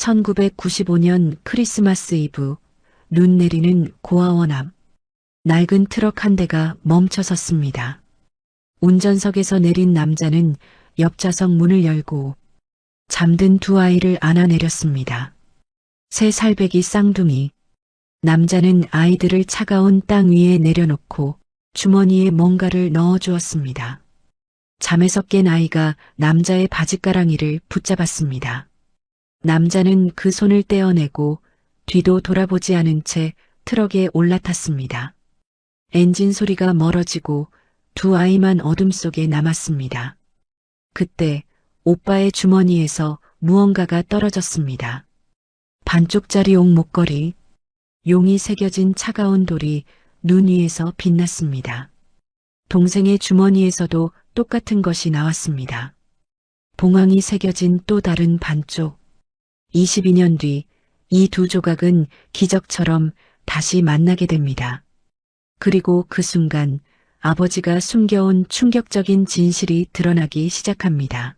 1995년 크리스마스 이브, 눈 내리는 고아원 앞. 낡은 트럭 한 대가 멈춰 섰습니다. 운전석에서 내린 남자는 옆좌석 문을 열고 잠든 두 아이를 안아내렸습니다. 새 살배기 쌍둥이. 남자는 아이들을 차가운 땅 위에 내려놓고 주머니에 뭔가를 넣어주었습니다. 잠에서 깬 아이가 남자의 바지가랑이를 붙잡았습니다. 남자는 그 손을 떼어내고 뒤도 돌아보지 않은 채 트럭에 올라탔습니다. 엔진 소리가 멀어지고 두 아이만 어둠 속에 남았습니다. 그때 오빠의 주머니에서 무언가가 떨어졌습니다. 반쪽짜리 옥 목걸이, 용이 새겨진 차가운 돌이 눈 위에서 빛났습니다. 동생의 주머니에서도 똑같은 것이 나왔습니다. 봉황이 새겨진 또 다른 반쪽. 22년 뒤 이 두 조각은 기적처럼 다시 만나게 됩니다. 그리고 그 순간 아버지가 숨겨온 충격적인 진실이 드러나기 시작합니다.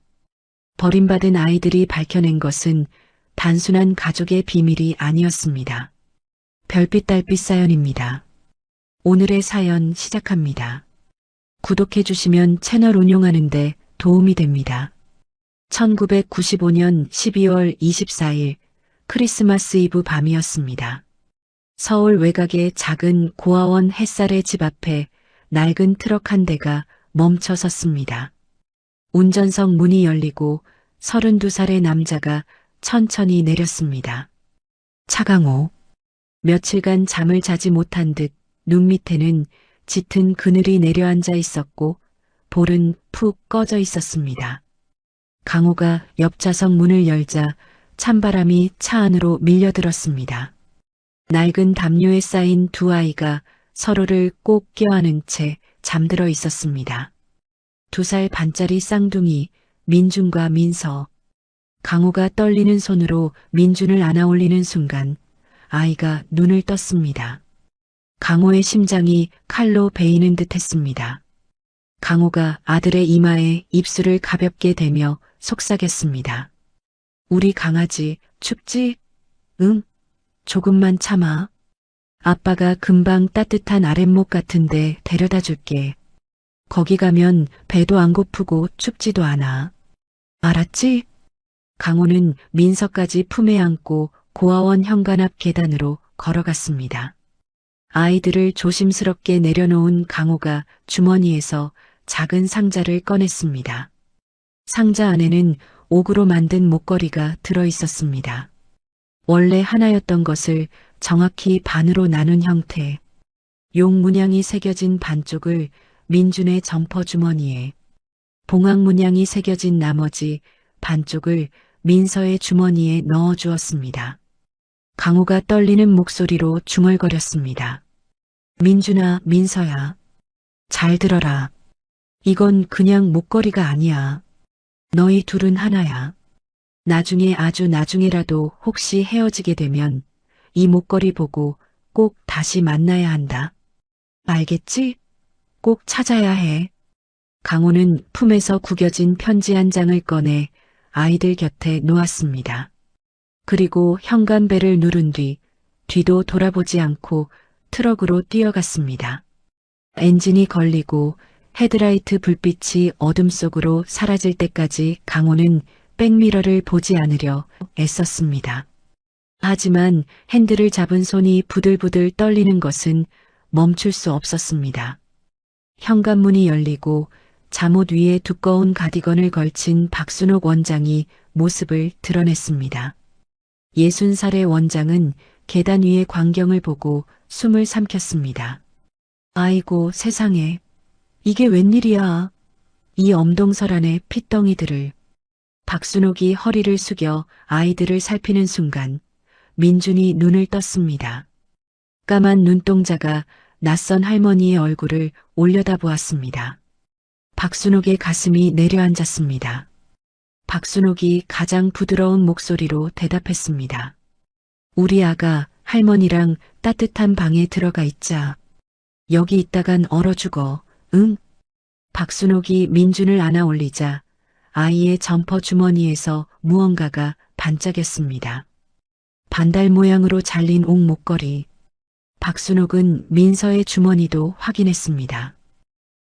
버림받은 아이들이 밝혀낸 것은 단순한 가족의 비밀이 아니었습니다. 별빛 달빛 사연입니다. 오늘의 사연 시작합니다. 구독해 주시면 채널 운영하는데 도움이 됩니다. 1995년 12월 24일 크리스마스 이브 밤이었습니다. 서울 외곽의 작은 고아원 햇살의 집 앞에 낡은 트럭 한 대가 멈춰 섰습니다. 운전석 문이 열리고 32살의 남자가 천천히 내렸습니다. 차강호. 며칠간 잠을 자지 못한 듯 눈 밑에는 짙은 그늘이 내려앉아 있었고 볼은 푹 꺼져 있었습니다. 강호가 옆좌석 문을 열자 찬바람이 차 안으로 밀려들었습니다. 낡은 담요에 쌓인 두 아이가 서로를 꼭 껴안은 채 잠들어 있었습니다. 2살 반짜리 쌍둥이 민준과 민서. 강호가 떨리는 손으로 민준을 안아올리는 순간 아이가 눈을 떴습니다. 강호의 심장이 칼로 베이는 듯 했습니다. 강호가 아들의 이마에 입술을 가볍게 대며 속삭였습니다. 우리 강아지 춥지? 응, 조금만 참아. 아빠가 금방 따뜻한 아랫목 같은데 데려다 줄게. 거기 가면 배도 안 고프고 춥지도 않아. 알았지? 강호는 민서까지 품에 안고 고아원 현관 앞 계단으로 걸어갔습니다. 아이들을 조심스럽게 내려놓은 강호가 주머니에서 작은 상자를 꺼냈습니다. 상자 안에는 옥으로 만든 목걸이가 들어 있었습니다. 원래 하나였던 것을 정확히 반으로 나눈 형태. 용 문양이 새겨진 반쪽을 민준의 점퍼 주머니에, 봉황 문양이 새겨진 나머지 반쪽을 민서의 주머니에 넣어 주었습니다. 강호가 떨리는 목소리로 중얼거렸습니다. 민준아, 민서야. 잘 들어라. 이건 그냥 목걸이가 아니야. 너희 둘은 하나야. 나중에 아주 나중에라도 혹시 헤어지게 되면 이 목걸이 보고 꼭 다시 만나야 한다. 알겠지? 꼭 찾아야 해. 강호는 품에서 구겨진 편지 한 장을 꺼내 아이들 곁에 놓았습니다. 그리고 현관벨을 누른 뒤도 돌아보지 않고 트럭으로 뛰어갔습니다. 엔진이 걸리고 헤드라이트 불빛이 어둠 속으로 사라질 때까지 강호는 백미러를 보지 않으려 애썼습니다. 하지만 핸들을 잡은 손이 부들부들 떨리는 것은 멈출 수 없었습니다. 현관문이 열리고 잠옷 위에 두꺼운 가디건을 걸친 박순옥 원장이 모습을 드러냈습니다. 60살의 원장은 계단 위의 광경을 보고 숨을 삼켰습니다. 아이고 세상에, 이게 웬일이야. 이 엄동설 안의 핏덩이들을. 박순옥이 허리를 숙여 아이들을 살피는 순간 민준이 눈을 떴습니다. 까만 눈동자가 낯선 할머니의 얼굴을 올려다보았습니다. 박순옥의 가슴이 내려앉았습니다. 박순옥이 가장 부드러운 목소리로 대답했습니다. 우리 아가 할머니랑 따뜻한 방에 들어가 있자. 여기 있다간 얼어 죽어. 응? 박순옥이 민준을 안아 올리자 아이의 점퍼 주머니에서 무언가가 반짝였습니다. 반달 모양으로 잘린 옥 목걸이. 박순옥은 민서의 주머니도 확인했습니다.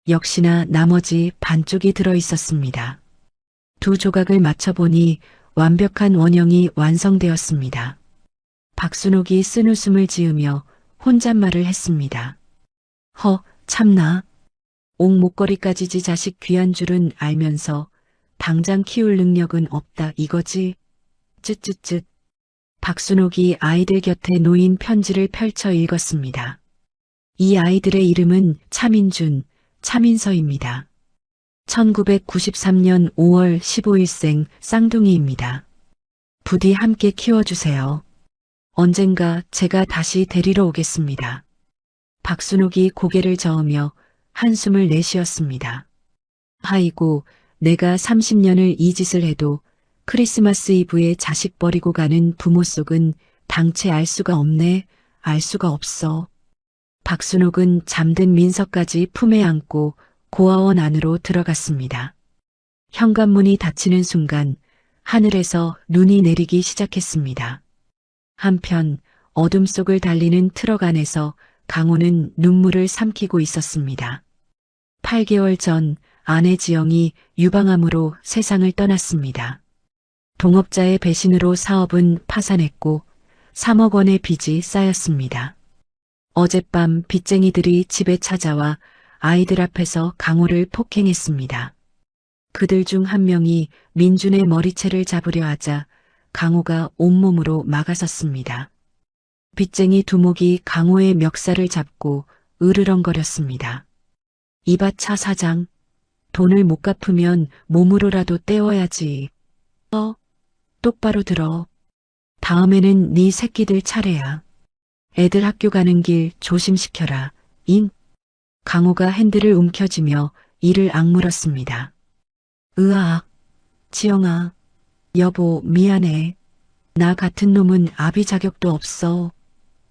역시나 나머지 반쪽이 들어 있었습니다. 두 조각을 맞춰보니 완벽한 원형이 완성되었습니다. 박순옥이 쓴웃음을 지으며 혼잣말을 했습니다. 참나. 옥 목걸이까지 지 자식 귀한 줄은 알면서 당장 키울 능력은 없다 이거지. 쯧쯧쯧. 박순옥이 아이들 곁에 놓인 편지를 펼쳐 읽었습니다. 이 아이들의 이름은 차민준, 차민서입니다. 1993년 5월 15일생 쌍둥이입니다. 부디 함께 키워주세요. 언젠가 제가 다시 데리러 오겠습니다. 박순옥이 고개를 저으며 한숨을 내쉬었습니다. 아이고, 내가 30년을 이 짓을 해도 크리스마스 이브에 자식 버리고 가는 부모 속은 당체 알 수가 없네, 알 수가 없어. 박순옥은 잠든 민서까지 품에 안고 고아원 안으로 들어갔습니다. 현관문이 닫히는 순간 하늘에서 눈이 내리기 시작했습니다. 한편 어둠 속을 달리는 트럭 안에서 강호는 눈물을 삼키고 있었습니다. 8개월 전 아내 지영이 유방암으로 세상을 떠났습니다. 동업자의 배신으로 사업은 파산했고 3억 원의 빚이 쌓였습니다. 어젯밤 빚쟁이들이 집에 찾아와 아이들 앞에서 강호를 폭행했습니다. 그들 중 한 명이 민준의 머리채를 잡으려 하자 강호가 온몸으로 막아섰습니다. 빚쟁이 두목이 강호의 멱살을 잡고 으르렁거렸습니다. 이봐 차 사장, 돈을 못 갚으면 몸으로라도 떼어야지. 똑바로 들어. 다음에는 네 새끼들 차례야. 애들 학교 가는 길 조심시켜라. 잉? 강호가 핸들을 움켜쥐며 이를 악물었습니다. 으악. 지영아. 여보 미안해. 나 같은 놈은 아비 자격도 없어.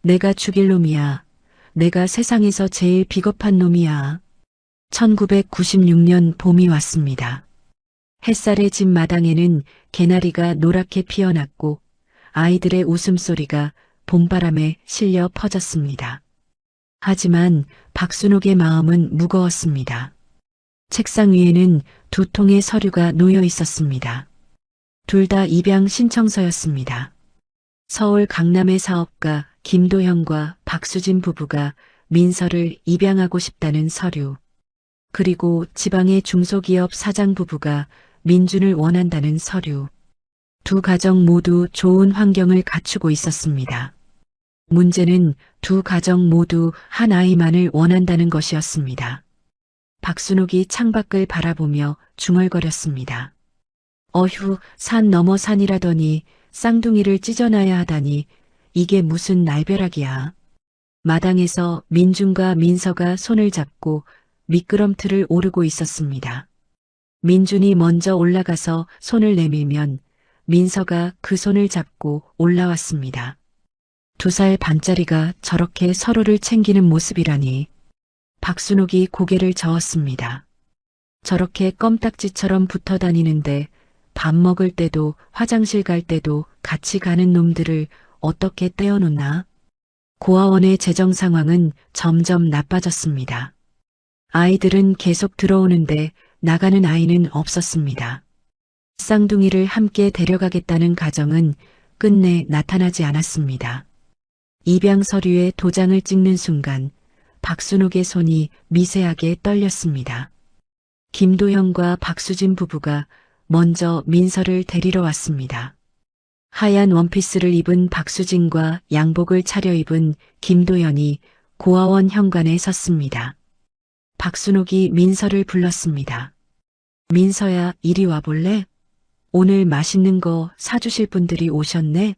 내가 죽일 놈이야. 내가 세상에서 제일 비겁한 놈이야. 1996년 봄이 왔습니다. 햇살의 집 마당에는 개나리가 노랗게 피어났고 아이들의 웃음소리가 봄바람에 실려 퍼졌습니다. 하지만 박순옥의 마음은 무거웠습니다. 책상 위에는 두 통의 서류가 놓여 있었습니다. 둘 다 입양 신청서였습니다. 서울 강남의 사업가 김도현과 박수진 부부가 민서를 입양하고 싶다는 서류. 그리고 지방의 중소기업 사장 부부가 민준을 원한다는 서류. 두 가정 모두 좋은 환경을 갖추고 있었습니다. 문제는 두 가정 모두 한 아이만을 원한다는 것이었습니다. 박순옥이 창밖을 바라보며 중얼거렸습니다. 어휴, 산 넘어 산이라더니 쌍둥이를 찢어놔야 하다니 이게 무슨 날벼락이야. 마당에서 민준과 민서가 손을 잡고 미끄럼틀을 오르고 있었습니다. 민준이 먼저 올라가서 손을 내밀면 민서가 그 손을 잡고 올라왔습니다. 2살 반짜리가 저렇게 서로를 챙기는 모습이라니. 박순옥이 고개를 저었습니다. 저렇게 껌딱지처럼 붙어 다니는데 밥 먹을 때도 화장실 갈 때도 같이 가는 놈들을 어떻게 떼어놓나? 고아원의 재정 상황은 점점 나빠졌습니다. 아이들은 계속 들어오는데 나가는 아이는 없었습니다. 쌍둥이를 함께 데려가겠다는 가정은 끝내 나타나지 않았습니다. 입양 서류에 도장을 찍는 순간 박순옥의 손이 미세하게 떨렸습니다. 김도현과 박수진 부부가 먼저 민서를 데리러 왔습니다. 하얀 원피스를 입은 박수진과 양복을 차려입은 김도현이 고아원 현관에 섰습니다. 박순옥이 민서를 불렀습니다. 민서야, 이리 와볼래? 오늘 맛있는 거 사주실 분들이 오셨네?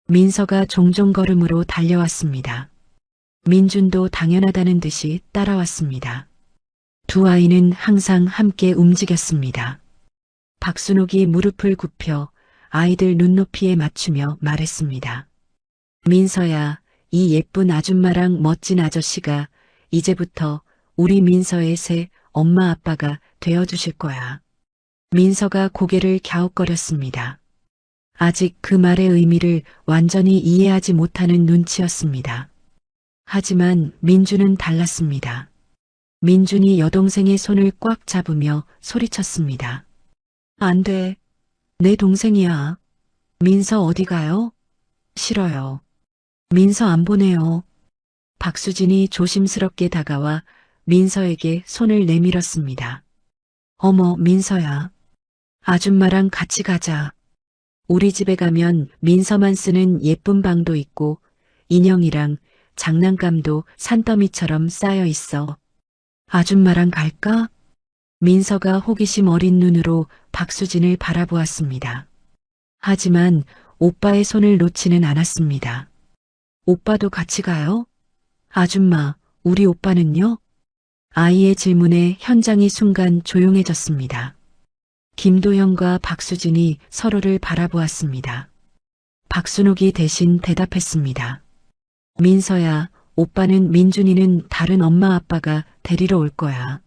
민서가 종종 걸음으로 달려왔습니다. 민준도 당연하다는 듯이 따라왔습니다. 두 아이는 항상 함께 움직였습니다. 박순옥이 무릎을 굽혀 아이들 눈높이에 맞추며 말했습니다. 민서야, 이 예쁜 아줌마랑 멋진 아저씨가 이제부터 우리 민서의 새 엄마 아빠가 되어주실 거야. 민서가 고개를 갸웃거렸습니다. 아직 그 말의 의미를 완전히 이해하지 못하는 눈치였습니다. 하지만 민주는 달랐습니다. 민준이 여동생의 손을 꽉 잡으며 소리쳤습니다. 안 돼. 내 동생이야. 민서 어디 가요? 싫어요. 민서 안 보내요. 박수진이 조심스럽게 다가와 민서에게 손을 내밀었습니다. 어머, 민서야. 아줌마랑 같이 가자. 우리 집에 가면 민서만 쓰는 예쁜 방도 있고 인형이랑 장난감도 산더미처럼 쌓여 있어. 아줌마랑 갈까? 민서가 호기심 어린 눈으로 박수진을 바라보았습니다. 하지만 오빠의 손을 놓지는 않았습니다. 오빠도 같이 가요? 아줌마, 우리 오빠는요? 아이의 질문에 현장이 순간 조용해졌습니다. 김도영과 박수진이 서로를 바라보았습니다. 박순옥이 대신 대답했습니다. 민서야, 오빠는 민준이는 다른 엄마 아빠가 데리러 올 거야.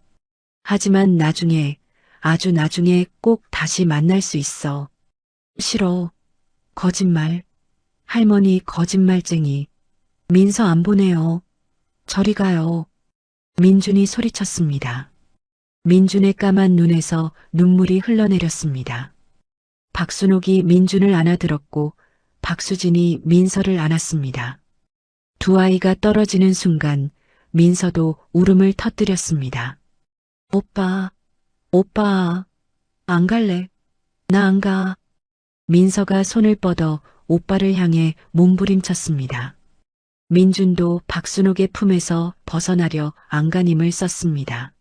하지만 나중에, 아주 나중에 꼭 다시 만날 수 있어. 싫어. 거짓말. 할머니 거짓말쟁이. 민서 안 보내요. 저리 가요. 민준이 소리쳤습니다. 민준의 까만 눈에서 눈물이 흘러내렸습니다. 박순옥이 민준을 안아들었고 박수진이 민서를 안았습니다. 두 아이가 떨어지는 순간 민서도 울음을 터뜨렸습니다. 오빠, 오빠, 안 갈래. 나 안 가. 민서가 손을 뻗어 오빠를 향해 몸부림쳤습니다. 민준도 박순옥의 품에서 벗어나려 안간힘을 썼습니다.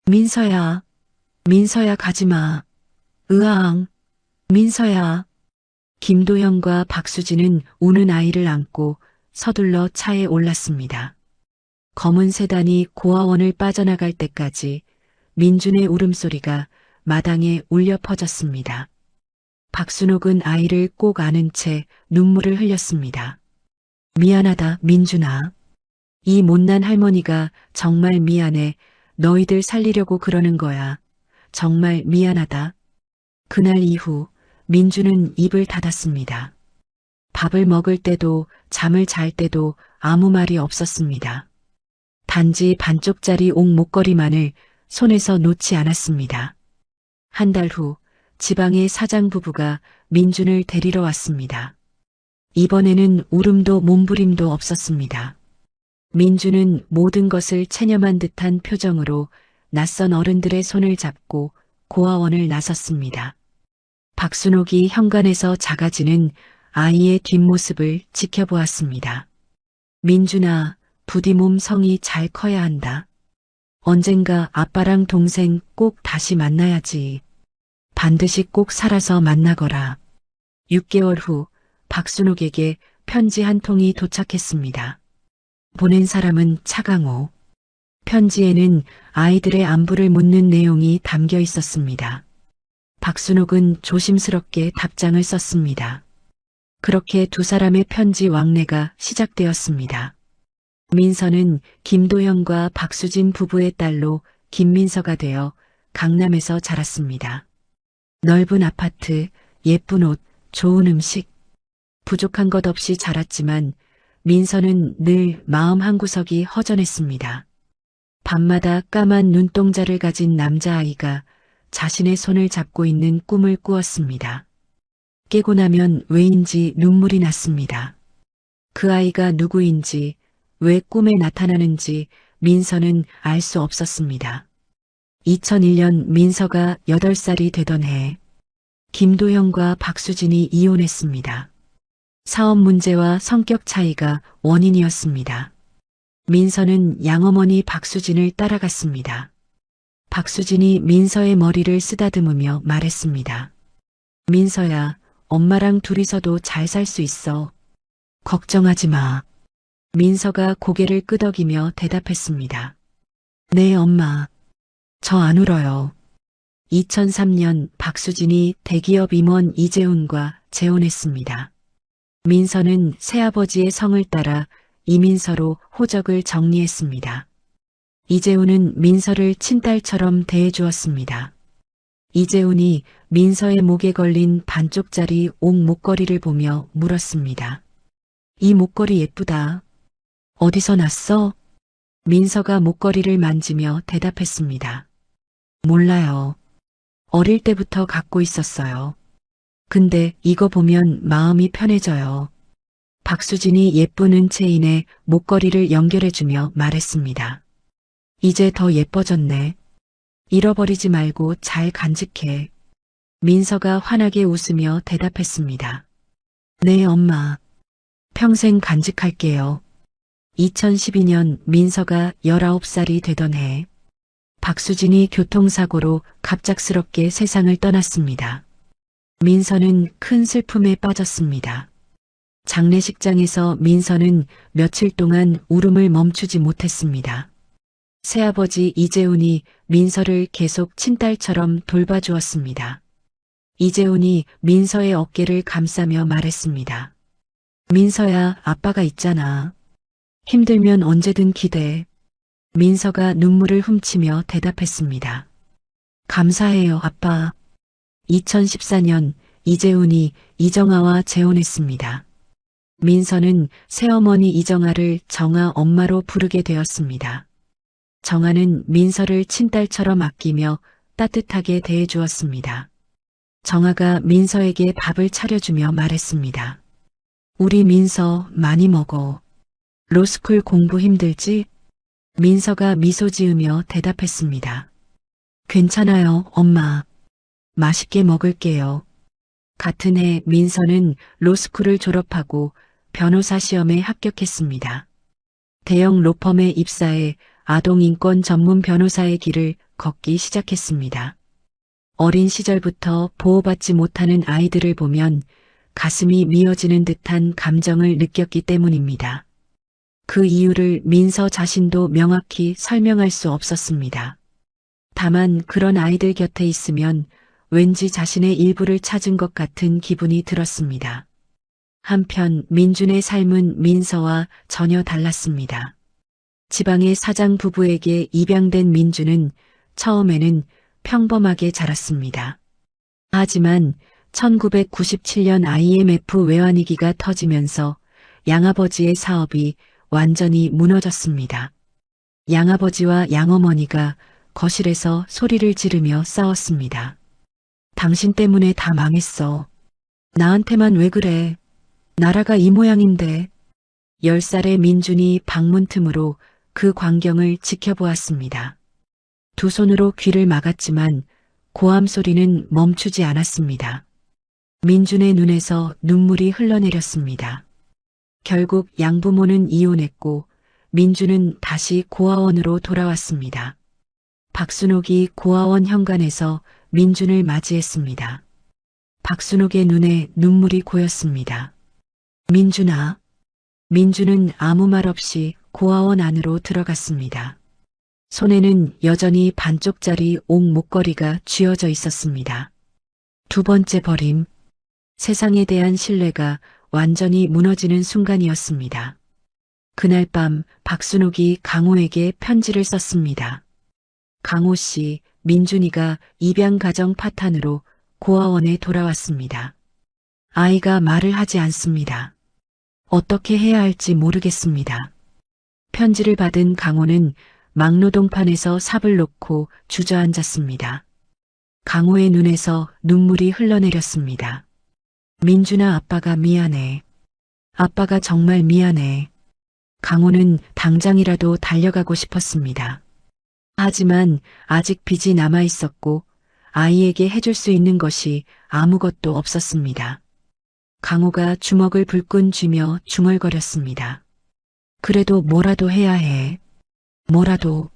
민서야, 민서야 가지마. 으앙, 민서야. 김도영과 박수진은 우는 아이를 안고 서둘러 차에 올랐습니다. 검은 세단이 고아원을 빠져나갈 때까지 민준의 울음소리가 마당에 울려 퍼졌습니다. 박순옥은 아이를 꼭 안은 채 눈물을 흘렸습니다. 미안하다, 민준아. 이 못난 할머니가 정말 미안해. 너희들 살리려고 그러는 거야. 정말 미안하다. 그날 이후 민준은 입을 닫았습니다. 밥을 먹을 때도 잠을 잘 때도 아무 말이 없었습니다. 단지 반쪽짜리 옥 목걸이만을 손에서 놓지 않았습니다. 한 달 후 지방의 사장 부부가 민준을 데리러 왔습니다. 이번에는 울음도 몸부림도 없었습니다. 민준은 모든 것을 체념한 듯한 표정으로 낯선 어른들의 손을 잡고 고아원을 나섰습니다. 박순옥이 현관에서 작아지는 아이의 뒷모습을 지켜보았습니다. 민준아, 부디 몸 성이 잘 커야 한다. 언젠가 아빠랑 동생 꼭 다시 만나야지. 반드시 꼭 살아서 만나거라. 6개월 후 박순옥에게 편지 한 통이 도착했습니다. 보낸 사람은 차강호. 편지에는 아이들의 안부를 묻는 내용이 담겨 있었습니다. 박순옥은 조심스럽게 답장을 썼습니다. 그렇게 두 사람의 편지 왕래가 시작되었습니다. 민서는 김도영과 박수진 부부의 딸로 김민서가 되어 강남에서 자랐습니다. 넓은 아파트, 예쁜 옷, 좋은 음식. 부족한 것 없이 자랐지만 민서는 늘 마음 한구석이 허전했습니다. 밤마다 까만 눈동자를 가진 남자아이가 자신의 손을 잡고 있는 꿈을 꾸었습니다. 깨고 나면 왜인지 눈물이 났습니다. 그 아이가 누구인지, 왜 꿈에 나타나는지 민서는 알 수 없었습니다. 2001년 민서가 8살이 되던 해, 김도영과 박수진이 이혼했습니다. 사업 문제와 성격 차이가 원인이었습니다. 민서는 양어머니 박수진을 따라갔습니다. 박수진이 민서의 머리를 쓰다듬으며 말했습니다. 민서야, 엄마랑 둘이서도 잘 살 수 있어. 걱정하지 마. 민서가 고개를 끄덕이며 대답했습니다. 네, 엄마. 저 안 울어요. 2003년 박수진이 대기업 임원 이재훈과 재혼했습니다. 민서는 새아버지의 성을 따라 이민서로 호적을 정리했습니다. 이재훈은 민서를 친딸처럼 대해주었습니다. 이재훈이 민서의 목에 걸린 반쪽짜리 옥 목걸이를 보며 물었습니다. 이 목걸이 예쁘다. 어디서 났어? 민서가 목걸이를 만지며 대답했습니다. 몰라요. 어릴 때부터 갖고 있었어요. 근데 이거 보면 마음이 편해져요. 박수진이 예쁜 은채인의 목걸이를 연결해주며 말했습니다. 이제 더 예뻐졌네. 잃어버리지 말고 잘 간직해. 민서가 환하게 웃으며 대답했습니다. 네, 엄마. 평생 간직할게요. 2012년 민서가 19살이 되던 해, 박수진이 교통사고로 갑작스럽게 세상을 떠났습니다. 민서는 큰 슬픔에 빠졌습니다. 장례식장에서 민서는 며칠 동안 울음을 멈추지 못했습니다. 새아버지 이재훈이 민서를 계속 친딸처럼 돌봐주었습니다. 이재훈이 민서의 어깨를 감싸며 말했습니다. 민서야, 아빠가 있잖아. 힘들면 언제든 기대. 민서가 눈물을 훔치며 대답했습니다. 감사해요, 아빠. 2014년 이재훈이 이정아와 재혼했습니다. 민서는 새어머니 이정아를 정아 엄마로 부르게 되었습니다. 정아는 민서를 친딸처럼 아끼며 따뜻하게 대해주었습니다. 정아가 민서에게 밥을 차려주며 말했습니다. 우리 민서 많이 먹어. 로스쿨 공부 힘들지? 민서가 미소 지으며 대답했습니다. 괜찮아요, 엄마. 맛있게 먹을게요. 같은 해 민서는 로스쿨을 졸업하고 변호사 시험에 합격했습니다. 대형 로펌에 입사해 아동인권 전문 변호사의 길을 걷기 시작했습니다. 어린 시절부터 보호받지 못하는 아이들을 보면 가슴이 미어지는 듯한 감정을 느꼈기 때문입니다. 그 이유를 민서 자신도 명확히 설명할 수 없었습니다. 다만 그런 아이들 곁에 있으면 왠지 자신의 일부를 찾은 것 같은 기분이 들었습니다. 한편 민준의 삶은 민서와 전혀 달랐습니다. 지방의 사장 부부에게 입양된 민준은 처음에는 평범하게 자랐습니다. 하지만 1997년 IMF 외환위기가 터지면서 양아버지의 사업이 완전히 무너졌습니다. 양아버지와 양어머니가 거실에서 소리를 지르며 싸웠습니다. 당신 때문에 다 망했어. 나한테만 왜 그래? 나라가 이 모양인데. 10살의 민준이 방문 틈으로 그 광경을 지켜보았습니다. 두 손으로 귀를 막았지만 고함 소리는 멈추지 않았습니다. 민준의 눈에서 눈물이 흘러내렸습니다. 결국 양부모는 이혼했고 민준은 다시 고아원으로 돌아왔습니다. 박순옥이 고아원 현관에서 민준을 맞이했습니다. 박순옥의 눈에 눈물이 고였습니다. 민준아. 민준은 아무 말 없이 고아원 안으로 들어갔습니다. 손에는 여전히 반쪽짜리 옥 목걸이가 쥐어져 있었습니다. 두 번째 버림. 세상에 대한 신뢰가 완전히 무너지는 순간이었습니다. 그날 밤 박순옥이 강호에게 편지를 썼습니다. 강호 씨, 민준이가 입양 가정 파탄으로 고아원에 돌아왔습니다. 아이가 말을 하지 않습니다. 어떻게 해야 할지 모르겠습니다. 편지를 받은 강호는 막노동판에서 삽을 놓고 주저앉았습니다. 강호의 눈에서 눈물이 흘러내렸습니다. 민준아, 아빠가 미안해. 아빠가 정말 미안해. 강호는 당장이라도 달려가고 싶었습니다. 하지만 아직 빚이 남아 있었고 아이에게 해줄 수 있는 것이 아무것도 없었습니다. 강호가 주먹을 불끈 쥐며 중얼거렸습니다. 그래도 뭐라도 해야 해. 뭐라도.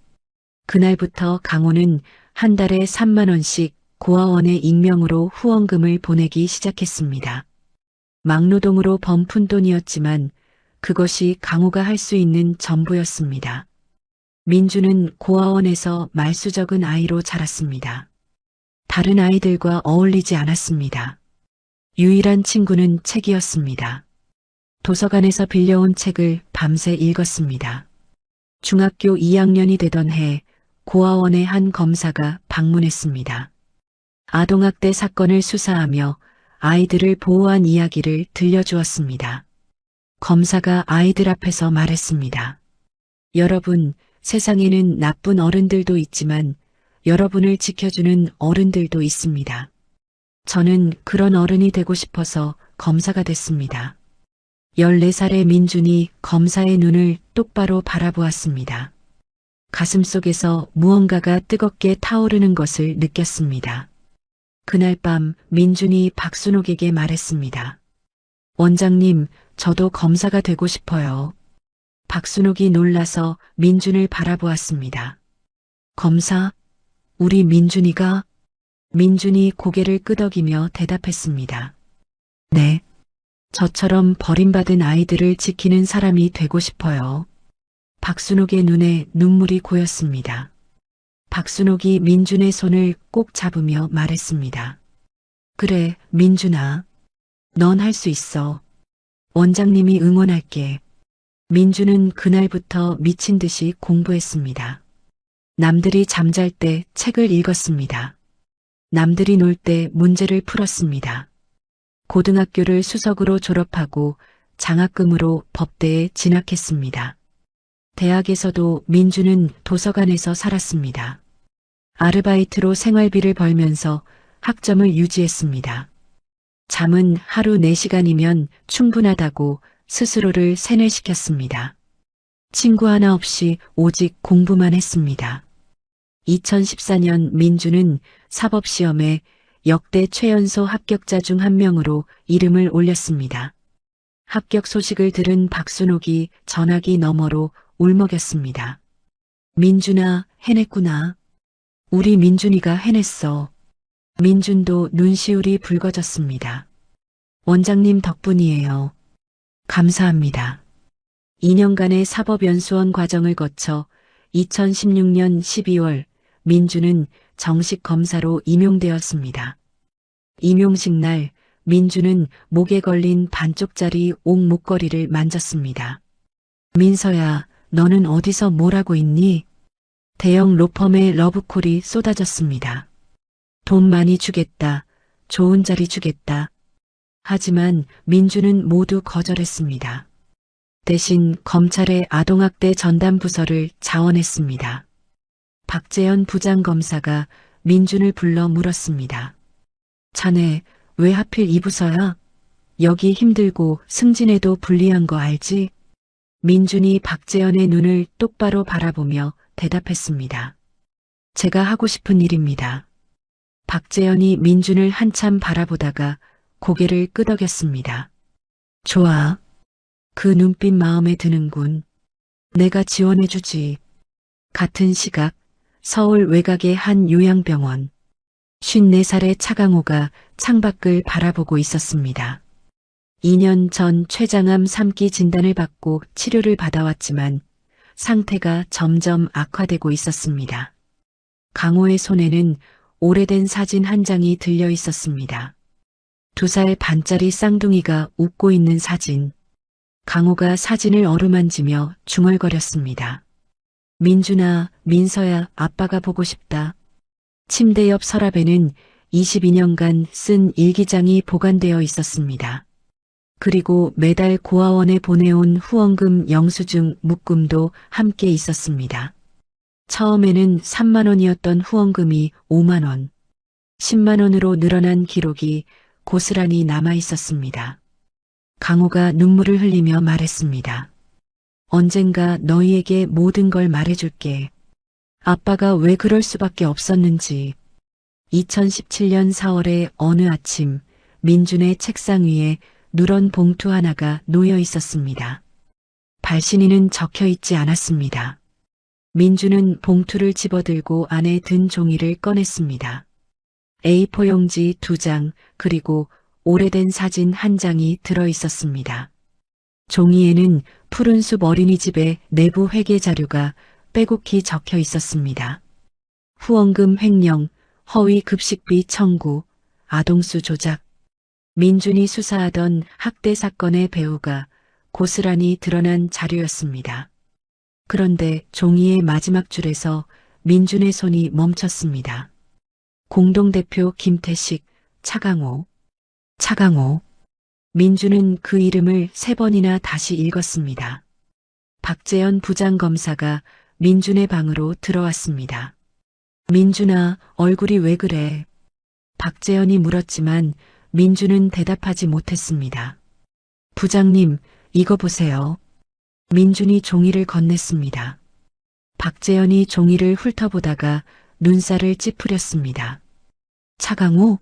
그날부터 강호는 한 달에 3만 원씩 고아원에 익명으로 후원금을 보내기 시작했습니다. 막노동으로 번 푼돈이었지만 그것이 강호가 할 수 있는 전부였습니다. 민주는 고아원에서 말수적은 아이로 자랐습니다. 다른 아이들과 어울리지 않았습니다. 유일한 친구는 책이었습니다. 도서관에서 빌려온 책을 밤새 읽었습니다. 중학교 2학년이 되던 해 고아원의 한 검사가 방문했습니다. 아동학대 사건을 수사하며 아이들을 보호한 이야기를 들려주었습니다. 검사가 아이들 앞에서 말했습니다. 여러분, 세상에는 나쁜 어른들도 있지만 여러분을 지켜주는 어른들도 있습니다. 저는 그런 어른이 되고 싶어서 검사가 됐습니다. 14살의 민준이 검사의 눈을 똑바로 바라보았습니다. 가슴속에서 무언가가 뜨겁게 타오르는 것을 느꼈습니다. 그날 밤 민준이 박순옥에게 말했습니다. 원장님, 저도 검사가 되고 싶어요. 박순옥이 놀라서 민준을 바라보았습니다. 검사? 우리 민준이가? 민준이 고개를 끄덕이며 대답했습니다. 네. 저처럼 버림받은 아이들을 지키는 사람이 되고 싶어요. 박순옥의 눈에 눈물이 고였습니다. 박순옥이 민준의 손을 꼭 잡으며 말했습니다. 그래, 민준아. 넌 할 수 있어. 원장님이 응원할게. 민준은 그날부터 미친 듯이 공부했습니다. 남들이 잠잘 때 책을 읽었습니다. 남들이 놀 때 문제를 풀었습니다. 고등학교를 수석으로 졸업하고 장학금으로 법대에 진학했습니다. 대학에서도 민준은 도서관에서 살았습니다. 아르바이트로 생활비를 벌면서 학점을 유지했습니다. 잠은 하루 4시간이면 충분하다고 스스로를 세뇌시켰습니다. 친구 하나 없이 오직 공부만 했습니다. 2014년 민준은 사법시험에 역대 최연소 합격자 중 한 명으로 이름을 올렸습니다. 합격 소식을 들은 박순옥이 전화기 너머로 울먹였습니다. 민준아, 해냈구나. 우리 민준이가 해냈어. 민준도 눈시울이 붉어졌습니다. 원장님 덕분이에요. 감사합니다. 2년간의 사법연수원 과정을 거쳐 2016년 12월 민준은 정식 검사로 임용되었습니다. 임용식 날 민준은 목에 걸린 반쪽짜리 옥 목걸이를 만졌습니다. 민서야, 너는 어디서 뭘 하고 있니? 대형 로펌의 러브콜이 쏟아졌습니다. 돈 많이 주겠다. 좋은 자리 주겠다. 하지만 민준은 모두 거절했습니다. 대신 검찰의 아동학대 전담 부서를 자원했습니다. 박재현 부장검사가 민준을 불러 물었습니다. 자네 왜 하필 이 부서야? 여기 힘들고 승진해도 불리한 거 알지? 민준이 박재현의 눈을 똑바로 바라보며 대답했습니다. 제가 하고 싶은 일입니다. 박재현이 민준을 한참 바라보다가 고개를 끄덕였습니다. 좋아. 그 눈빛 마음에 드는군. 내가 지원해주지. 같은 시각 서울 외곽의 한 요양병원. 54살의 차강호가 창밖을 바라보고 있었습니다. 2년 전 췌장암 3기 진단을 받고 치료를 받아왔지만 상태가 점점 악화되고 있었습니다. 강호의 손에는 오래된 사진 한 장이 들려 있었습니다. 2살 반짜리 쌍둥이가 웃고 있는 사진. 강호가 사진을 어루만지며 중얼거렸습니다. 민준아, 민서야, 아빠가 보고 싶다. 침대 옆 서랍에는 22년간 쓴 일기장이 보관되어 있었습니다. 그리고 매달 고아원에 보내온 후원금 영수증 묶음도 함께 있었습니다. 처음에는 3만 원이었던 후원금이 5만 원, 10만 원으로 늘어난 기록이 고스란히 남아 있었습니다. 강호가 눈물을 흘리며 말했습니다. 언젠가 너희에게 모든 걸 말해줄게. 아빠가 왜 그럴 수밖에 없었는지. 2017년 4월의 어느 아침 민준의 책상 위에 누런 봉투 하나가 놓여 있었습니다. 발신인은 적혀 있지 않았습니다. 민준은 봉투를 집어들고 안에 든 종이를 꺼냈습니다. A4 용지 2장 그리고 오래된 사진 한 장이 들어 있었습니다. 종이에는 푸른숲 어린이집의 내부 회계 자료가 빼곡히 적혀 있었습니다. 후원금 횡령, 허위 급식비 청구, 아동수 조작. 민준이 수사하던 학대 사건의 배후가 고스란히 드러난 자료였습니다. 그런데 종이의 마지막 줄에서 민준의 손이 멈췄습니다. 공동대표 김태식, 차강호. 차강호. 민주는 그 이름을 3번이나 다시 읽었습니다. 박재현 부장검사가 민준의 방으로 들어왔습니다. 민준아, 얼굴이 왜 그래? 박재현이 물었지만 민준은 대답하지 못했습니다. 부장님, 이거 보세요. 민준이 종이를 건넸습니다. 박재현이 종이를 훑어보다가 눈살을 찌푸렸습니다. 차강호?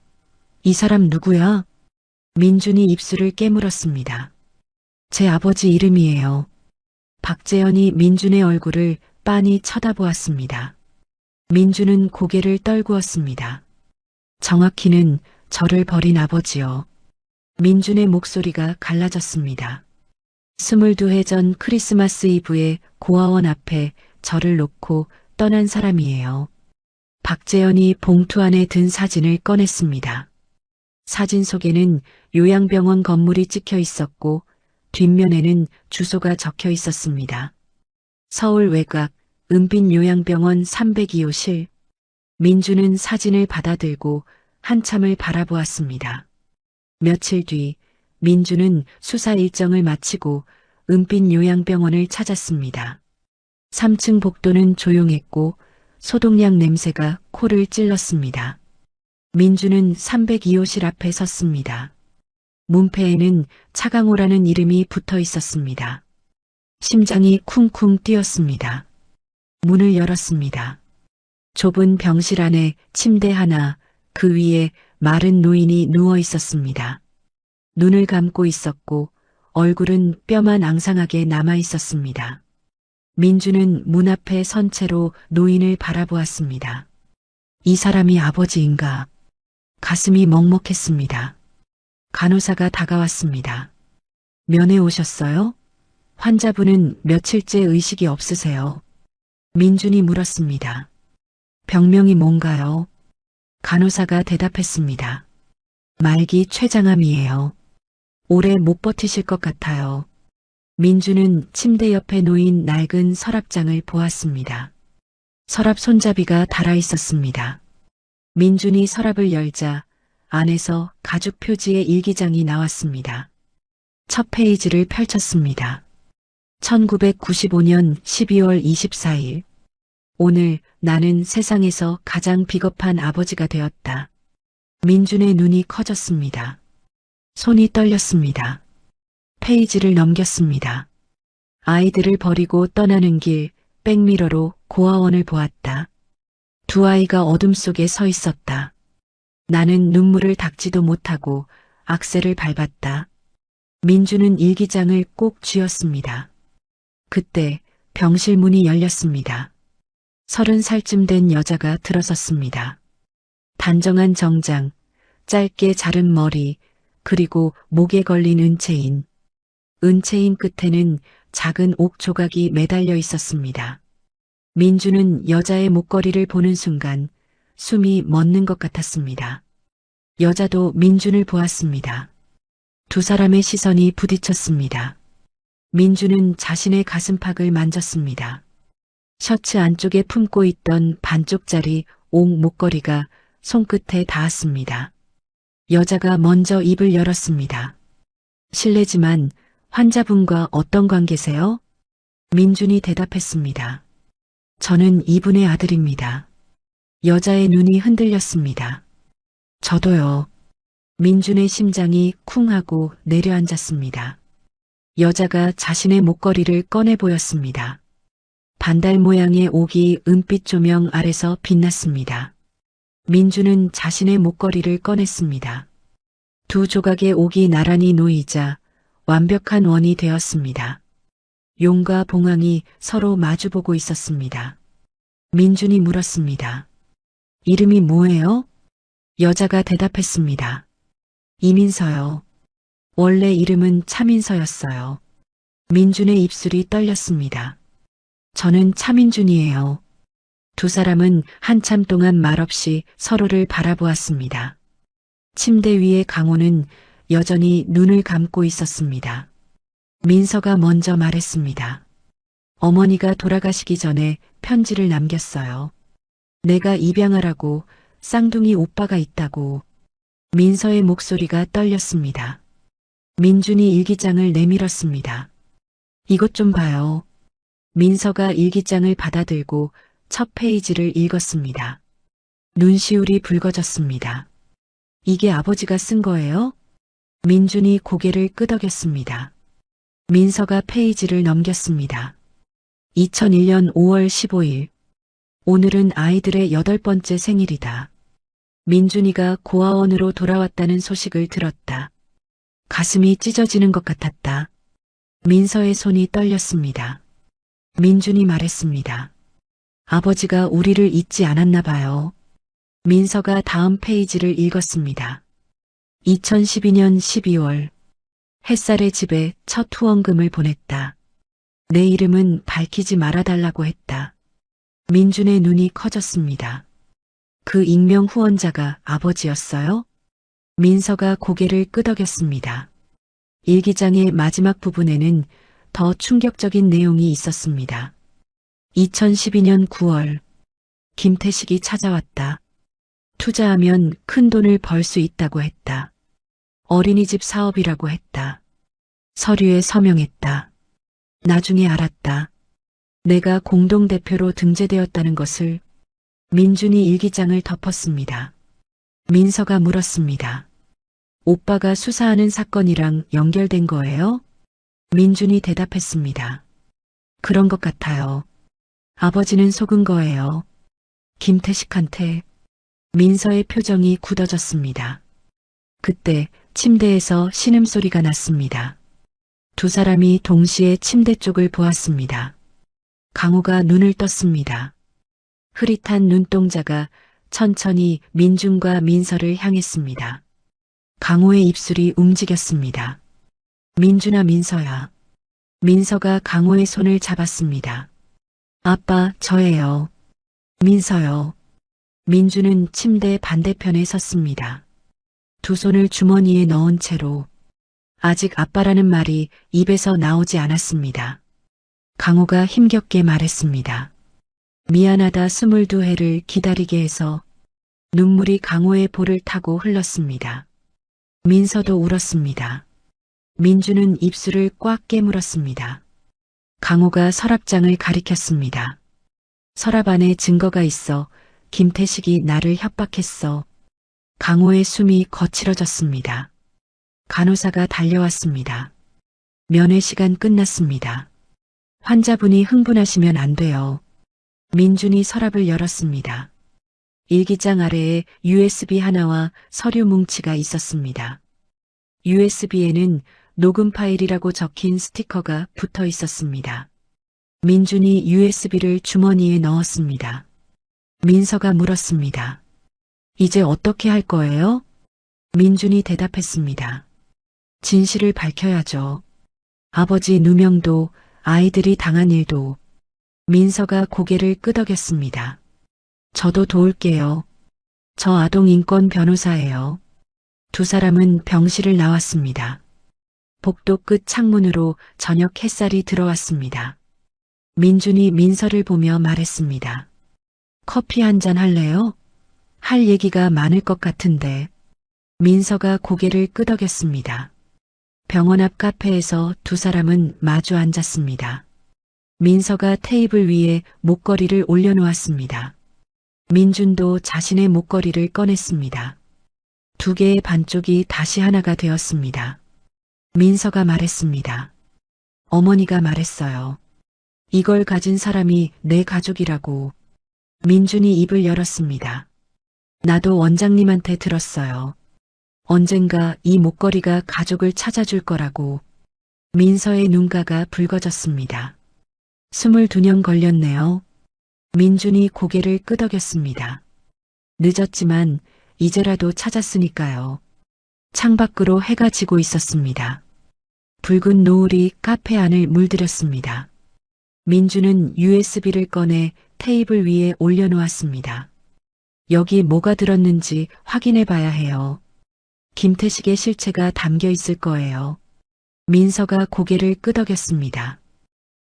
이 사람 누구야? 민준이 입술을 깨물었습니다. 제 아버지 이름이에요. 박재현이 민준의 얼굴을 빤히 쳐다보았습니다. 민준은 고개를 떨구었습니다. 정확히는 저를 버린 아버지요. 민준의 목소리가 갈라졌습니다. 22해 전 크리스마스 이브에 고아원 앞에 저를 놓고 떠난 사람이에요. 박재현이 봉투 안에 든 사진을 꺼냈습니다. 사진 속에는 요양병원 건물이 찍혀 있었고 뒷면에는 주소가 적혀 있었습니다. 서울 외곽 은빛 요양병원 302호실. 민주는 사진을 받아들고 한참을 바라보았습니다. 며칠 뒤 민주는 수사 일정을 마치고 은빛 요양병원을 찾았습니다. 3층 복도는 조용했고 소독약 냄새가 코를 찔렀습니다. 민주는 302호실 앞에 섰습니다. 문패에는 차강호라는 이름이 붙어 있었습니다. 심장이 쿵쿵 뛰었습니다. 문을 열었습니다. 좁은 병실 안에 침대 하나, 그 위에 마른 노인이 누워 있었습니다. 눈을 감고 있었고 얼굴은 뼈만 앙상하게 남아 있었습니다. 민주는 문 앞에 선 채로 노인을 바라보았습니다. 이 사람이 아버지인가? 가슴이 먹먹했습니다. 간호사가 다가왔습니다. 면회 오셨어요? 환자분은 며칠째 의식이 없으세요. 민준이 물었습니다. 병명이 뭔가요? 간호사가 대답했습니다. 말기 췌장암이에요. 오래 못 버티실 것 같아요. 민주는 침대 옆에 놓인 낡은 서랍장을 보았습니다. 서랍 손잡이가 달아 있었습니다. 민준이 서랍을 열자 안에서 가죽 표지의 일기장이 나왔습니다. 첫 페이지를 펼쳤습니다. 1995년 12월 24일. 오늘 나는 세상에서 가장 비겁한 아버지가 되었다. 민준의 눈이 커졌습니다. 손이 떨렸습니다. 페이지를 넘겼습니다. 아이들을 버리고 떠나는 길, 백미러로 고아원을 보았다. 두 아이가 어둠 속에 서 있었다. 나는 눈물을 닦지도 못하고 악셀을 밟았다. 민주는 일기장을 꼭 쥐었습니다. 그때 병실 문이 열렸습니다. 30살쯤 된 여자가 들어섰습니다. 단정한 정장, 짧게 자른 머리, 그리고 목에 걸린 은체인. 은체인 끝에는 작은 옥 조각이 매달려 있었습니다. 민주는 여자의 목걸이를 보는 순간 숨이 멎는 것 같았습니다. 여자도 민준을 보았습니다. 두 사람의 시선이 부딪혔습니다. 민주는 자신의 가슴팍을 만졌습니다. 셔츠 안쪽에 품고 있던 반쪽짜리 옥 목걸이가 손끝에 닿았습니다. 여자가 먼저 입을 열었습니다. 실례지만 환자분과 어떤 관계세요? 민준이 대답했습니다. 저는 이분의 아들입니다. 여자의 눈이 흔들렸습니다. 저도요. 민준의 심장이 쿵 하고 내려앉았습니다. 여자가 자신의 목걸이를 꺼내 보였습니다. 반달 모양의 옥이 은빛 조명 아래서 빛났습니다. 민주는 자신의 목걸이를 꺼냈습니다. 두 조각의 옥이 나란히 놓이자 완벽한 원이 되었습니다. 용과 봉황이 서로 마주보고 있었습니다. 민준이 물었습니다. 이름이 뭐예요? 여자가 대답했습니다. 이민서요. 원래 이름은 차민서였어요. 민준의 입술이 떨렸습니다. 저는 차민준이에요. 두 사람은 한참 동안 말없이 서로를 바라보았습니다. 침대 위의 강호는 여전히 눈을 감고 있었습니다. 민서가 먼저 말했습니다. 어머니가 돌아가시기 전에 편지를 남겼어요. 내가 입양하라고 쌍둥이 오빠가 있다고. 민서의 목소리가 떨렸습니다. 민준이 일기장을 내밀었습니다. 이것 좀 봐요. 민서가 일기장을 받아들고 첫 페이지를 읽었습니다. 눈시울이 붉어졌습니다. 이게 아버지가 쓴 거예요? 민준이 고개를 끄덕였습니다. 민서가 페이지를 넘겼습니다. 2001년 5월 15일. 오늘은 아이들의 8번째 생일이다. 민준이가 고아원으로 돌아왔다는 소식을 들었다. 가슴이 찢어지는 것 같았다. 민서의 손이 떨렸습니다. 민준이 말했습니다. 아버지가 우리를 잊지 않았나 봐요. 민서가 다음 페이지를 읽었습니다. 2012년 12월. 햇살의 집에 첫 후원금을 보냈다. 내 이름은 밝히지 말아달라고 했다. 민준의 눈이 커졌습니다. 그 익명 후원자가 아버지였어요? 민서가 고개를 끄덕였습니다. 일기장의 마지막 부분에는 더 충격적인 내용이 있었습니다. 2012년 9월. 김태식이 찾아왔다. 투자하면 큰 돈을 벌 수 있다고 했다. 어린이집 사업이라고 했다. 서류에 서명했다. 나중에 알았다. 내가 공동대표로 등재되었다는 것을. 민준이 일기장을 덮었습니다. 민서가 물었습니다. 오빠가 수사하는 사건이랑 연결된 거예요? 민준이 대답했습니다. 그런 것 같아요. 아버지는 속은 거예요. 김태식한테. 민서의 표정이 굳어졌습니다. 그때 침대에서 신음소리가 났습니다. 두 사람이 동시에 침대 쪽을 보았습니다. 강호가 눈을 떴습니다. 흐릿한 눈동자가 천천히 민준과 민서를 향했습니다. 강호의 입술이 움직였습니다. 민준아, 민서야. 민서가 강호의 손을 잡았습니다. 아빠, 저예요. 민서요. 민준은 침대 반대편에 섰습니다. 두 손을 주머니에 넣은 채로. 아직 아빠라는 말이 입에서 나오지 않았습니다. 강호가 힘겹게 말했습니다. 미안하다. 22해를 기다리게 해서. 눈물이 강호의 볼을 타고 흘렀습니다. 민서도 울었습니다. 민준은 입술을 꽉 깨물었습니다. 강호가 서랍장을 가리켰습니다. 서랍 안에 증거가 있어. 김태식이 나를 협박했어. 강호의 숨이 거칠어졌습니다. 간호사가 달려왔습니다. 면회 시간 끝났습니다. 환자분이 흥분하시면 안 돼요. 민준이 서랍을 열었습니다. 일기장 아래에 USB 하나와 서류 뭉치가 있었습니다. USB에는 녹음 파일이라고 적힌 스티커가 붙어 있었습니다. 민준이 USB를 주머니에 넣었습니다. 민서가 물었습니다. 이제 어떻게 할 거예요? 민준이 대답했습니다. 진실을 밝혀야죠. 아버지 누명도, 아이들이 당한 일도. 민서가 고개를 끄덕였습니다. 저도 도울게요. 저 아동인권 변호사예요. 두 사람은 병실을 나왔습니다. 복도 끝 창문으로 저녁 햇살이 들어왔습니다. 민준이 민서를 보며 말했습니다. 커피 한 잔 할래요? 할 얘기가 많을 것 같은데. 민서가 고개를 끄덕였습니다. 병원 앞 카페에서 두 사람은 마주 앉았습니다. 민서가 테이블 위에 목걸이를 올려놓았습니다. 민준도 자신의 목걸이를 꺼냈습니다. 두 개의 반쪽이 다시 하나가 되었습니다. 민서가 말했습니다. 어머니가 말했어요. 이걸 가진 사람이 내 가족이라고. 민준이 입을 열었습니다. 나도 원장님한테 들었어요. 언젠가 이 목걸이가 가족을 찾아줄 거라고. 민서의 눈가가 붉어졌습니다. 22년 걸렸네요. 민준이 고개를 끄덕였습니다. 늦었지만 이제라도 찾았으니까요. 창밖으로 해가 지고 있었습니다. 붉은 노을이 카페 안을 물들였습니다. 민준은 USB를 꺼내 테이블 위에 올려놓았습니다. 여기 뭐가 들었는지 확인해 봐야 해요. 김태식의 실체가 담겨 있을 거예요. 민서가 고개를 끄덕였습니다.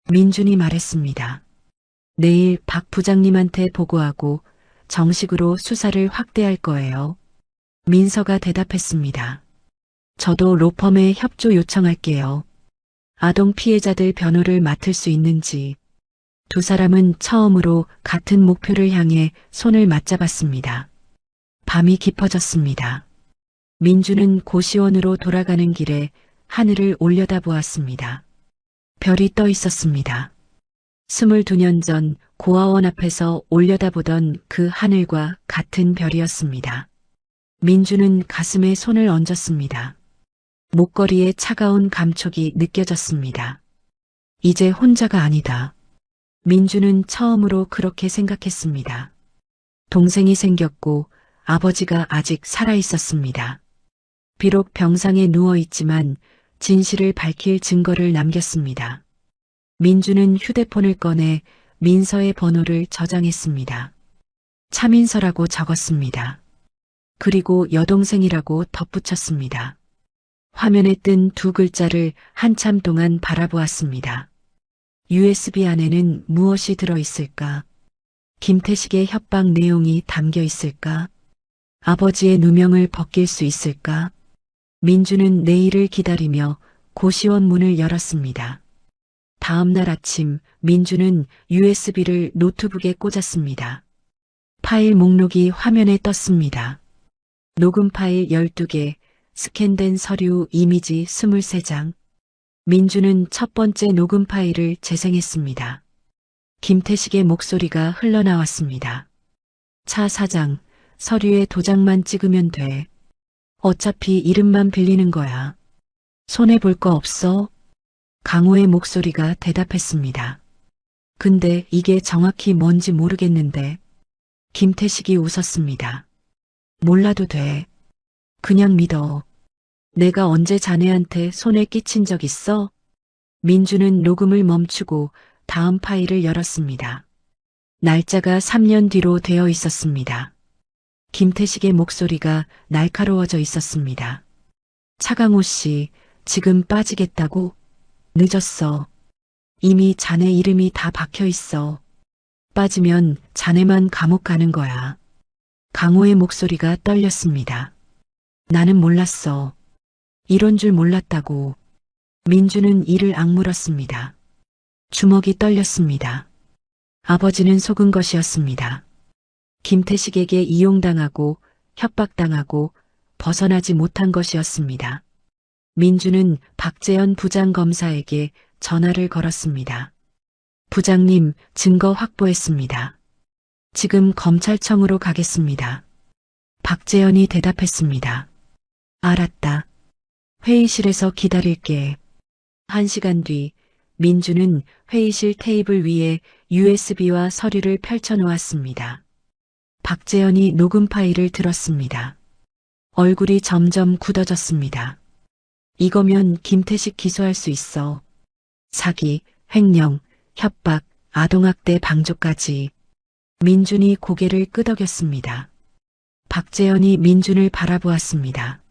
민준이 말했습니다. 내일 박 부장님한테 보고하고 정식으로 수사를 확대할 거예요. 민서가 대답했습니다. 저도 로펌에 협조 요청할게요. 아동 피해자들 변호를 맡을 수 있는지. 두 사람은 처음으로 같은 목표를 향해 손을 맞잡았습니다. 밤이 깊어졌습니다. 민주는 고시원으로 돌아가는 길에 하늘을 올려다보았습니다. 별이 떠 있었습니다. 22년 전 고아원 앞에서 올려다보던 그 하늘과 같은 별이었습니다. 민주는 가슴에 손을 얹었습니다. 목걸이에 차가운 감촉이 느껴졌습니다. 이제 혼자가 아니다. 민주는 처음으로 그렇게 생각했습니다. 동생이 생겼고 아버지가 아직 살아 있었습니다. 비록 병상에 누워 있지만 진실을 밝힐 증거를 남겼습니다. 민주는 휴대폰을 꺼내 민서의 번호를 저장했습니다. 차민서라고 적었습니다. 그리고 여동생이라고 덧붙였습니다. 화면에 뜬 두 글자를 한참 동안 바라보았습니다. USB 안에는 무엇이 들어있을까? 김태식의 협박 내용이 담겨 있을까? 아버지의 누명을 벗길 수 있을까? 민주는 내일을 기다리며 고시원 문을 열었습니다. 다음 날 아침 민주는 USB를 노트북에 꽂았습니다. 파일 목록이 화면에 떴습니다. 녹음 파일 12개, 스캔된 서류 이미지 23장. 민주는 첫 번째 녹음 파일을 재생했습니다. 김태식의 목소리가 흘러나왔습니다. 차 사장, 서류에 도장만 찍으면 돼. 어차피 이름만 빌리는 거야. 손해볼 거 없어? 강호의 목소리가 대답했습니다. 근데 이게 정확히 뭔지 모르겠는데. 김태식이 웃었습니다. 몰라도 돼. 그냥 믿어. 내가 언제 자네한테 손해 끼친 적 있어? 민주는 녹음을 멈추고 다음 파일을 열었습니다. 날짜가 3년 뒤로 되어 있었습니다. 김태식의 목소리가 날카로워져 있었습니다. 차강호 씨, 지금 빠지겠다고? 늦었어. 이미 자네 이름이 다 박혀 있어. 빠지면 자네만 감옥 가는 거야. 강호의 목소리가 떨렸습니다. 나는 몰랐어. 이런 줄 몰랐다고. 민주는 이를 악물었습니다. 주먹이 떨렸습니다. 아버지는 속은 것이었습니다. 김태식에게 이용당하고 협박당하고 벗어나지 못한 것이었습니다. 민주는 박재현 부장검사에게 전화를 걸었습니다. 부장님, 증거 확보했습니다. 지금 검찰청으로 가겠습니다. 박재현이 대답했습니다. 알았다. 회의실에서 기다릴게. 1시간 뒤 민주는 회의실 테이블 위에 USB와 서류를 펼쳐놓았습니다. 박재현이 녹음 파일을 들었습니다. 얼굴이 점점 굳어졌습니다. 이거면 김태식 기소할 수 있어. 사기, 횡령, 협박, 아동학대 방조까지. 민준이 고개를 끄덕였습니다. 박재현이 민준을 바라보았습니다.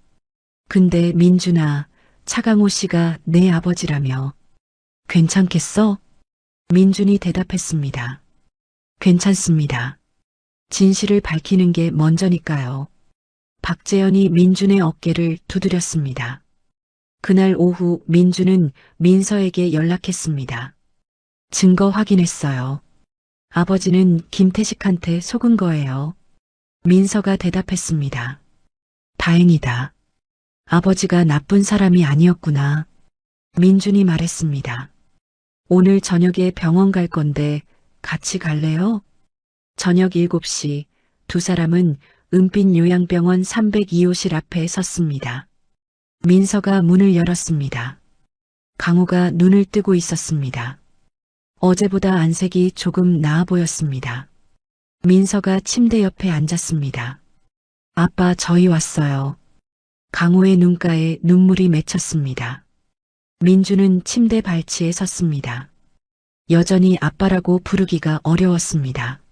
근데 민준아, 차강호 씨가 내 아버지라며. 괜찮겠어? 민준이 대답했습니다. 괜찮습니다. 진실을 밝히는 게 먼저니까요. 박재현이 민준의 어깨를 두드렸습니다. 그날 오후 민준은 민서에게 연락했습니다. 증거 확인했어요. 아버지는 김태식한테 속은 거예요. 민서가 대답했습니다. 다행이다. 아버지가 나쁜 사람이 아니었구나. 민준이 말했습니다. 오늘 저녁에 병원 갈 건데 같이 갈래요? 저녁 7시 두 사람은 은빛 요양병원 302호실 앞에 섰습니다. 민서가 문을 열었습니다. 강호가 눈을 뜨고 있었습니다. 어제보다 안색이 조금 나아 보였습니다. 민서가 침대 옆에 앉았습니다. 아빠, 저희 왔어요. 강호의 눈가에 눈물이 맺혔습니다. 민주는 침대 발치에 섰습니다. 여전히 아빠라고 부르기가 어려웠습니다.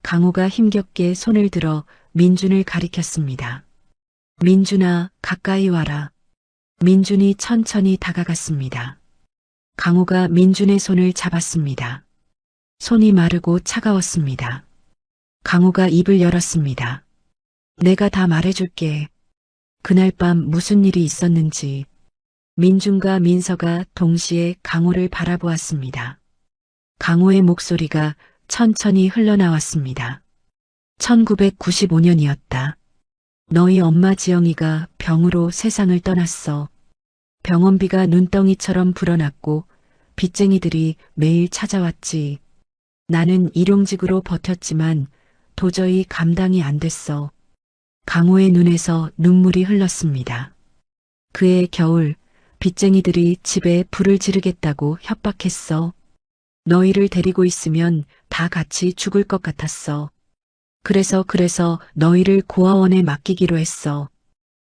강호가 힘겹게 손을 들어 민준을 가리켰습니다. 민준아, 가까이 와라. 민준이 천천히 다가갔습니다. 강호가 민준의 손을 잡았습니다. 손이 마르고 차가웠습니다. 강호가 입을 열었습니다. 내가 다 말해줄게. 그날 밤 무슨 일이 있었는지. 민준과 민서가 동시에 강호를 바라보았습니다. 강호의 목소리가 천천히 흘러나왔습니다. 1995년이었다. 너희 엄마 지영이가 병으로 세상을 떠났어. 병원비가 눈덩이처럼 불어났고 빚쟁이들이 매일 찾아왔지. 나는 일용직으로 버텼지만 도저히 감당이 안 됐어. 강호의 눈에서 눈물이 흘렀습니다. 그해 겨울 빚쟁이들이 집에 불을 지르겠다고 협박했어. 너희를 데리고 있으면 다 같이 죽을 것 같았어. 그래서 너희를 고아원에 맡기기로 했어.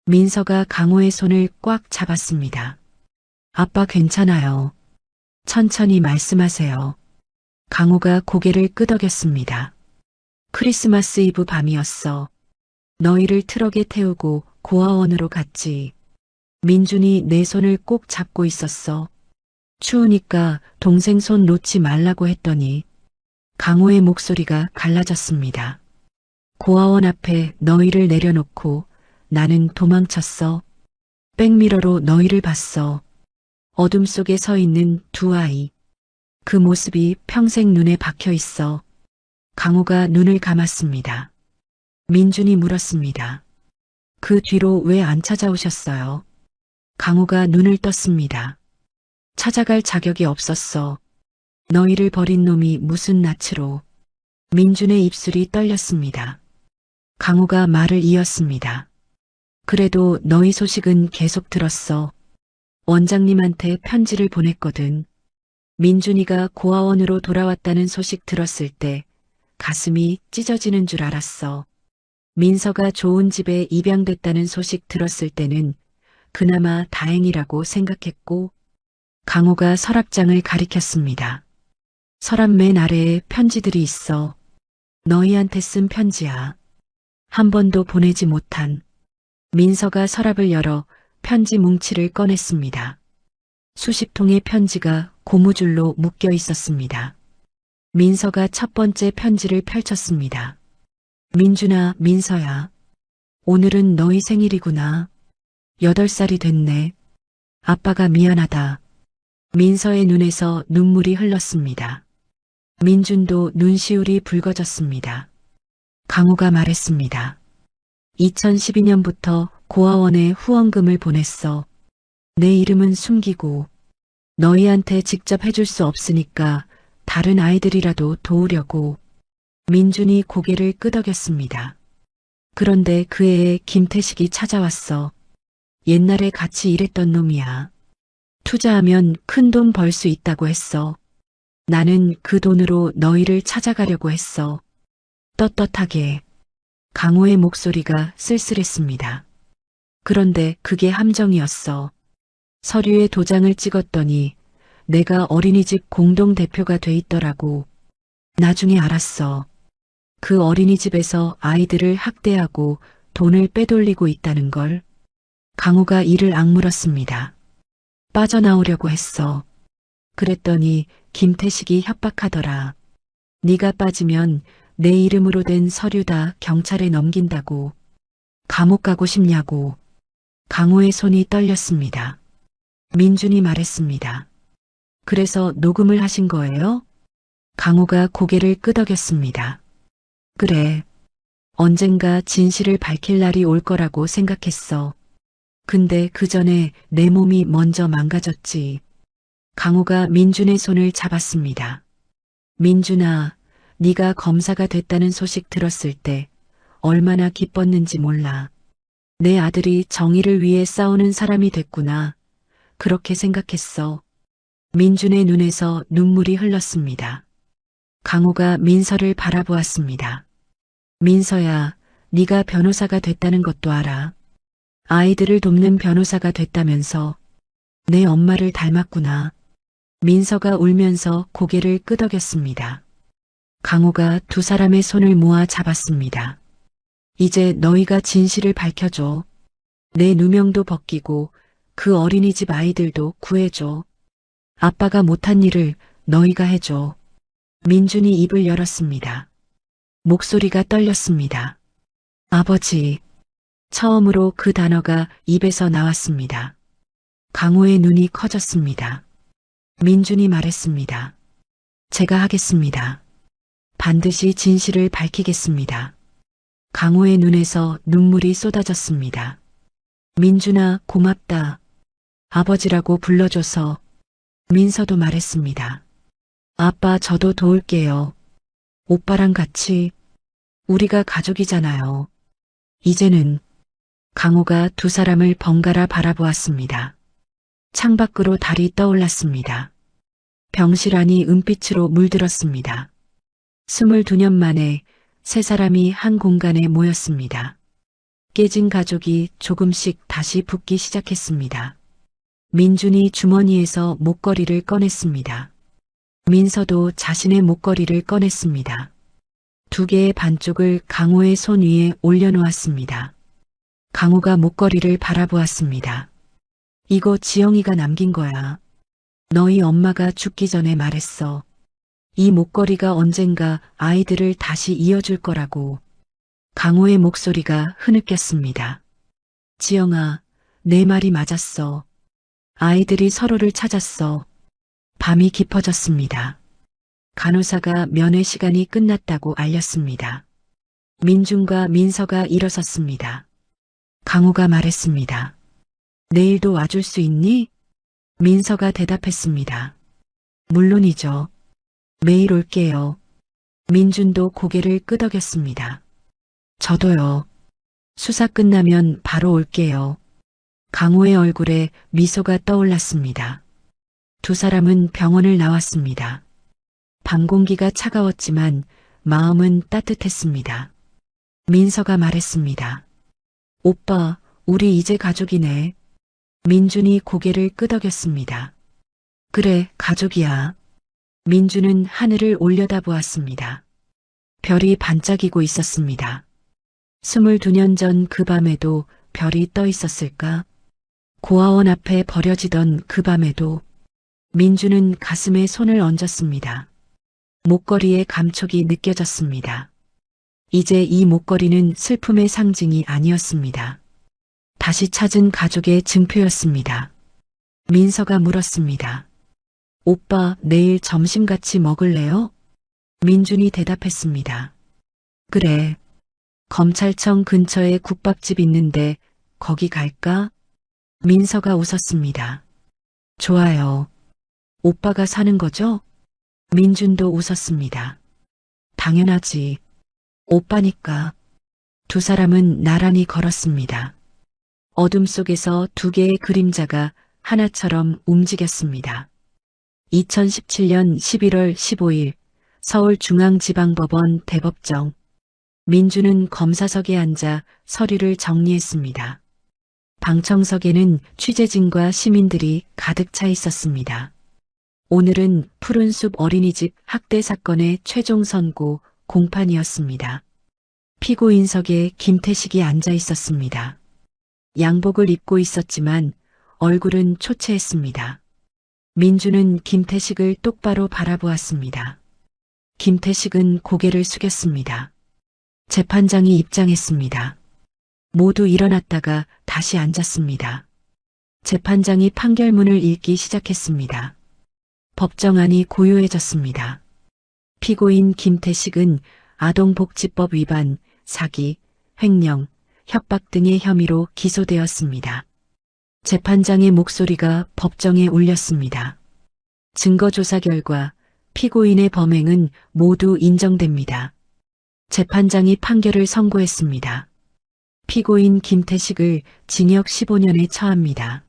민서가 강호의 손을 꽉 잡았습니다. 아빠 괜찮아요. 천천히 말씀하세요. 강호가 고개를 끄덕였습니다. 크리스마스 이브 밤이었어. 너희를 트럭에 태우고 고아원으로 갔지. 민준이 내 손을 꼭 잡고 있었어. 추우니까 동생 손 놓지 말라고 했더니 강호의 목소리가 갈라졌습니다. 고아원 앞에 너희를 내려놓고 나는 도망쳤어. 백미러로 너희를 봤어. 어둠 속에 서 있는 두 아이. 그 모습이 평생 눈에 박혀 있어. 강호가 눈을 감았습니다. 민준이 물었습니다. 그 뒤로 왜 안 찾아오셨어요? 강호가 눈을 떴습니다. 찾아갈 자격이 없었어. 너희를 버린 놈이 무슨 낯으로. 민준의 입술이 떨렸습니다. 강호가 말을 이었습니다. 그래도 너희 소식은 계속 들었어. 원장님한테 편지를 보냈거든. 민준이가 고아원으로 돌아왔다는 소식 들었을 때 가슴이 찢어지는 줄 알았어. 민서가 좋은 집에 입양됐다는 소식 들었을 때는 그나마 다행이라고 생각했고, 강호가 서랍장을 가리켰습니다. 서랍 맨 아래에 편지들이 있어. 너희한테 쓴 편지야. 한 번도 보내지 못한. 민서가 서랍을 열어 편지 뭉치를 꺼냈습니다. 수십 통의 편지가 고무줄로 묶여 있었습니다. 민서가 첫 번째 편지를 펼쳤습니다. 민준아, 민서야. 오늘은 너희 생일이구나. 8살이 됐네. 아빠가 미안하다. 민서의 눈에서 눈물이 흘렀습니다. 민준도 눈시울이 붉어졌습니다. 강호가 말했습니다. 2012년부터 고아원에 후원금을 보냈어. 내 이름은 숨기고 너희한테 직접 해줄 수 없으니까 다른 아이들이라도 도우려고. 민준이 고개를 끄덕였습니다. 그런데 그 해에 김태식이 찾아왔어. 옛날에 같이 일했던 놈이야. 투자하면 큰 돈 벌 수 있다고 했어. 나는 그 돈으로 너희를 찾아가려고 했어. 떳떳하게. 강호의 목소리가 쓸쓸했습니다. 그런데 그게 함정이었어. 서류에 도장을 찍었더니 내가 어린이집 공동대표가 돼 있더라고. 나중에 알았어. 그 어린이집에서 아이들을 학대하고 돈을 빼돌리고 있다는 걸. 강호가 이를 악물었습니다. 빠져나오려고 했어. 그랬더니 김태식이 협박하더라. 네가 빠지면 내 이름으로 된 서류 다 경찰에 넘긴다고. 감옥 가고 싶냐고. 강호의 손이 떨렸습니다. 민준이 말했습니다. 그래서 녹음을 하신 거예요? 강호가 고개를 끄덕였습니다. 그래. 언젠가 진실을 밝힐 날이 올 거라고 생각했어. 근데 그 전에 내 몸이 먼저 망가졌지. 강호가 민준의 손을 잡았습니다. 민준아, 네가 검사가 됐다는 소식 들었을 때 얼마나 기뻤는지 몰라. 내 아들이 정의를 위해 싸우는 사람이 됐구나. 그렇게 생각했어. 민준의 눈에서 눈물이 흘렀습니다. 강호가 민서를 바라보았습니다. 민서야, 네가 변호사가 됐다는 것도 알아. 아이들을 돕는 변호사가 됐다면서. 내 엄마를 닮았구나. 민서가 울면서 고개를 끄덕였습니다. 강호가 두 사람의 손을 모아 잡았습니다. 이제 너희가 진실을 밝혀줘. 내 누명도 벗기고 그 어린이집 아이들도 구해줘. 아빠가 못한 일을 너희가 해줘. 민준이 입을 열었습니다. 목소리가 떨렸습니다. 아버지. 처음으로 그 단어가 입에서 나왔습니다. 강호의 눈이 커졌습니다. 민준이 말했습니다. 제가 하겠습니다. 반드시 진실을 밝히겠습니다. 강호의 눈에서 눈물이 쏟아졌습니다. 민준아, 고맙다. 아버지라고 불러줘서. 민서도 말했습니다. 아빠, 저도 도울게요. 오빠랑 같이. 우리가 가족이잖아요. 이제는. 강호가 두 사람을 번갈아 바라보았습니다. 창밖으로 달이 떠올랐습니다. 병실 안이 은빛으로 물들었습니다. 22년 만에 세 사람이 한 공간에 모였습니다. 깨진 가족이 조금씩 다시 붙기 시작했습니다. 민준이 주머니에서 목걸이를 꺼냈습니다. 민서도 자신의 목걸이를 꺼냈습니다. 두 개의 반쪽을 강호의 손 위에 올려놓았습니다. 강호가 목걸이를 바라보았습니다. 이거 지영이가 남긴 거야. 너희 엄마가 죽기 전에 말했어. 이 목걸이가 언젠가 아이들을 다시 이어줄 거라고. 강호의 목소리가 흐느꼈습니다. 지영아, 내 말이 맞았어. 아이들이 서로를 찾았어. 밤이 깊어졌습니다. 간호사가 면회 시간이 끝났다고 알렸습니다. 민준과 민서가 일어섰습니다. 강호가 말했습니다. 내일도 와줄 수 있니? 민서가 대답했습니다. 물론이죠. 매일 올게요. 민준도 고개를 끄덕였습니다. 저도요. 수사 끝나면 바로 올게요. 강호의 얼굴에 미소가 떠올랐습니다. 두 사람은 병원을 나왔습니다. 밤 공기가 차가웠지만 마음은 따뜻했습니다. 민서가 말했습니다. 오빠, 우리 이제 가족이네. 민준이 고개를 끄덕였습니다. 그래, 가족이야. 민준은 하늘을 올려다보았습니다. 별이 반짝이고 있었습니다. 22년 전 그 밤에도 별이 떠 있었을까? 고아원 앞에 버려지던 그 밤에도. 민준은 가슴에 손을 얹었습니다. 목걸이의 감촉이 느껴졌습니다. 이제 이 목걸이는 슬픔의 상징이 아니었습니다. 다시 찾은 가족의 증표였습니다. 민서가 물었습니다. 오빠, 내일 점심 같이 먹을래요? 민준이 대답했습니다. 그래. 검찰청 근처에 국밥집 있는데 거기 갈까? 민서가 웃었습니다. 좋아요. 오빠가 사는 거죠? 민준도 웃었습니다. 당연하지. 오빠니까. 두 사람은 나란히 걸었습니다. 어둠 속에서 두 개의 그림자가 하나처럼 움직였습니다. 2017년 11월 15일 서울중앙지방법원 대법정. 민준은 검사석에 앉아 서류를 정리했습니다. 방청석에는 취재진과 시민들이 가득 차 있었습니다. 오늘은 푸른숲 어린이집 학대 사건의 최종 선고 공판이었습니다. 피고인석에 김태식이 앉아 있었습니다. 양복을 입고 있었지만 얼굴은 초췌했습니다. 민준은 김태식을 똑바로 바라보았습니다. 김태식은 고개를 숙였습니다. 재판장이 입장했습니다. 모두 일어났다가 다시 앉았습니다. 재판장이 판결문을 읽기 시작했습니다. 법정안이 고요해졌습니다. 피고인 김태식은 아동복지법 위반, 사기, 횡령, 협박 등의 혐의로 기소되었습니다. 재판장의 목소리가 법정에 울렸습니다. 증거조사 결과 피고인의 범행은 모두 인정됩니다. 재판장이 판결을 선고했습니다. 피고인 김태식을 징역 15년에 처합니다.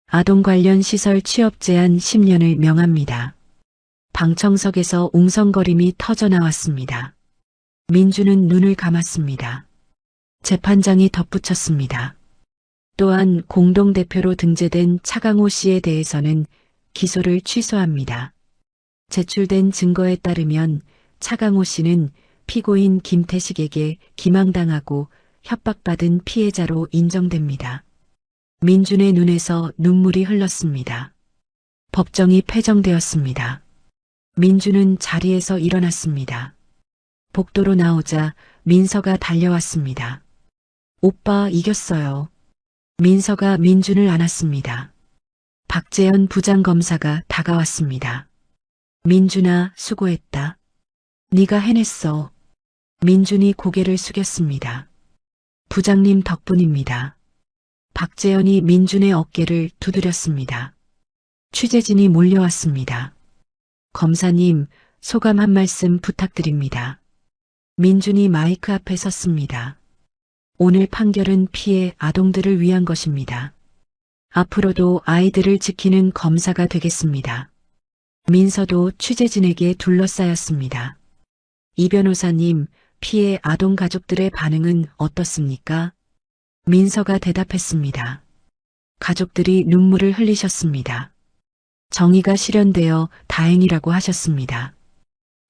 아동 관련 시설 취업 제한 10년을 명합니다. 방청석에서 웅성거림이 터져나왔습니다. 민준은 눈을 감았습니다. 재판장이 덧붙였습니다. 또한 공동대표로 등재된 차강호 씨에 대해서는 기소를 취소합니다. 제출된 증거에 따르면 차강호 씨는 피고인 김태식에게 기망당하고 협박받은 피해자로 인정됩니다. 민준의 눈에서 눈물이 흘렀습니다. 법정이 폐정되었습니다. 민준은 자리에서 일어났습니다. 복도로 나오자 민서가 달려왔습니다. 오빠 이겼어요. 민서가 민준을 안았습니다. 박재현 부장검사가 다가왔습니다. 민준아, 수고했다. 네가 해냈어. 민준이 고개를 숙였습니다. 부장님 덕분입니다. 박재현이 민준의 어깨를 두드렸습니다. 취재진이 몰려왔습니다. 검사님, 소감 한 말씀 부탁드립니다. 민준이 마이크 앞에 섰습니다. 오늘 판결은 피해 아동들을 위한 것입니다. 앞으로도 아이들을 지키는 검사가 되겠습니다. 민서도 취재진에게 둘러싸였습니다. 이 변호사님, 피해 아동 가족들의 반응은 어떻습니까? 민서가 대답했습니다. 가족들이 눈물을 흘리셨습니다. 정의가 실현되어 다행이라고 하셨습니다.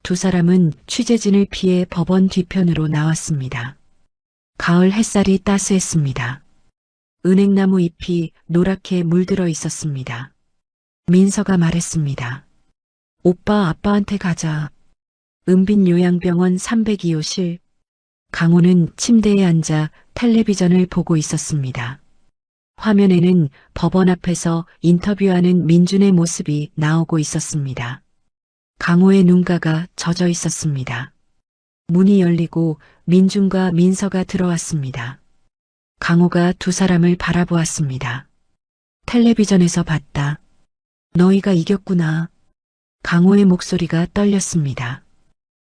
두 사람은 취재진을 피해 법원 뒤편으로 나왔습니다. 가을 햇살이 따스했습니다. 은행나무 잎이 노랗게 물들어 있었습니다. 민서가 말했습니다. 오빠, 아빠한테 가자. 은빛요양병원 302호실. 강호는 침대에 앉아 텔레비전을 보고 있었습니다. 화면에는 법원 앞에서 인터뷰하는 민준의 모습이 나오고 있었습니다. 강호의 눈가가 젖어 있었습니다. 문이 열리고 민준과 민서가 들어왔습니다. 강호가 두 사람을 바라보았습니다. 텔레비전에서 봤다. 너희가 이겼구나. 강호의 목소리가 떨렸습니다.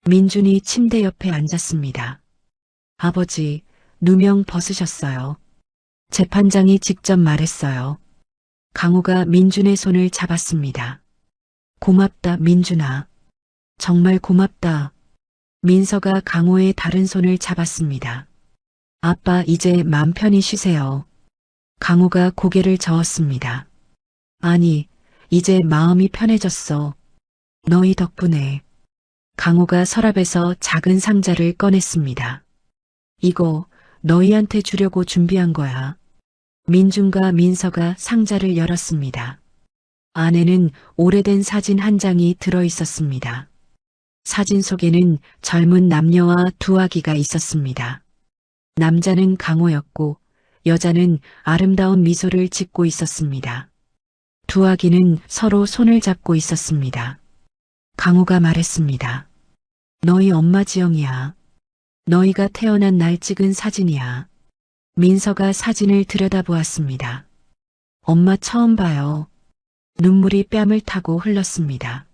민준이 침대 옆에 앉았습니다. 아버지, 누명 벗으셨어요. 재판장이 직접 말했어요. 강호가 민준의 손을 잡았습니다. 고맙다, 민준아. 정말 고맙다. 민서가 강호의 다른 손을 잡았습니다. 아빠, 이제 맘 편히 쉬세요. 강호가 고개를 저었습니다. 아니, 이제 마음이 편해졌어. 너희 덕분에. 강호가 서랍에서 작은 상자를 꺼냈습니다. 이거 너희한테 주려고 준비한 거야. 민준과 민서가 상자를 열었습니다. 안에는 오래된 사진 한 장이 들어 있었습니다. 사진 속에는 젊은 남녀와 두 아기가 있었습니다. 남자는 강호였고 여자는 아름다운 미소를 짓고 있었습니다. 두 아기는 서로 손을 잡고 있었습니다. 강호가 말했습니다. 너희 엄마 지영이야. 너희가 태어난 날 찍은 사진이야. 민서가 사진을 들여다보았습니다. 엄마 처음 봐요. 눈물이 뺨을 타고 흘렀습니다.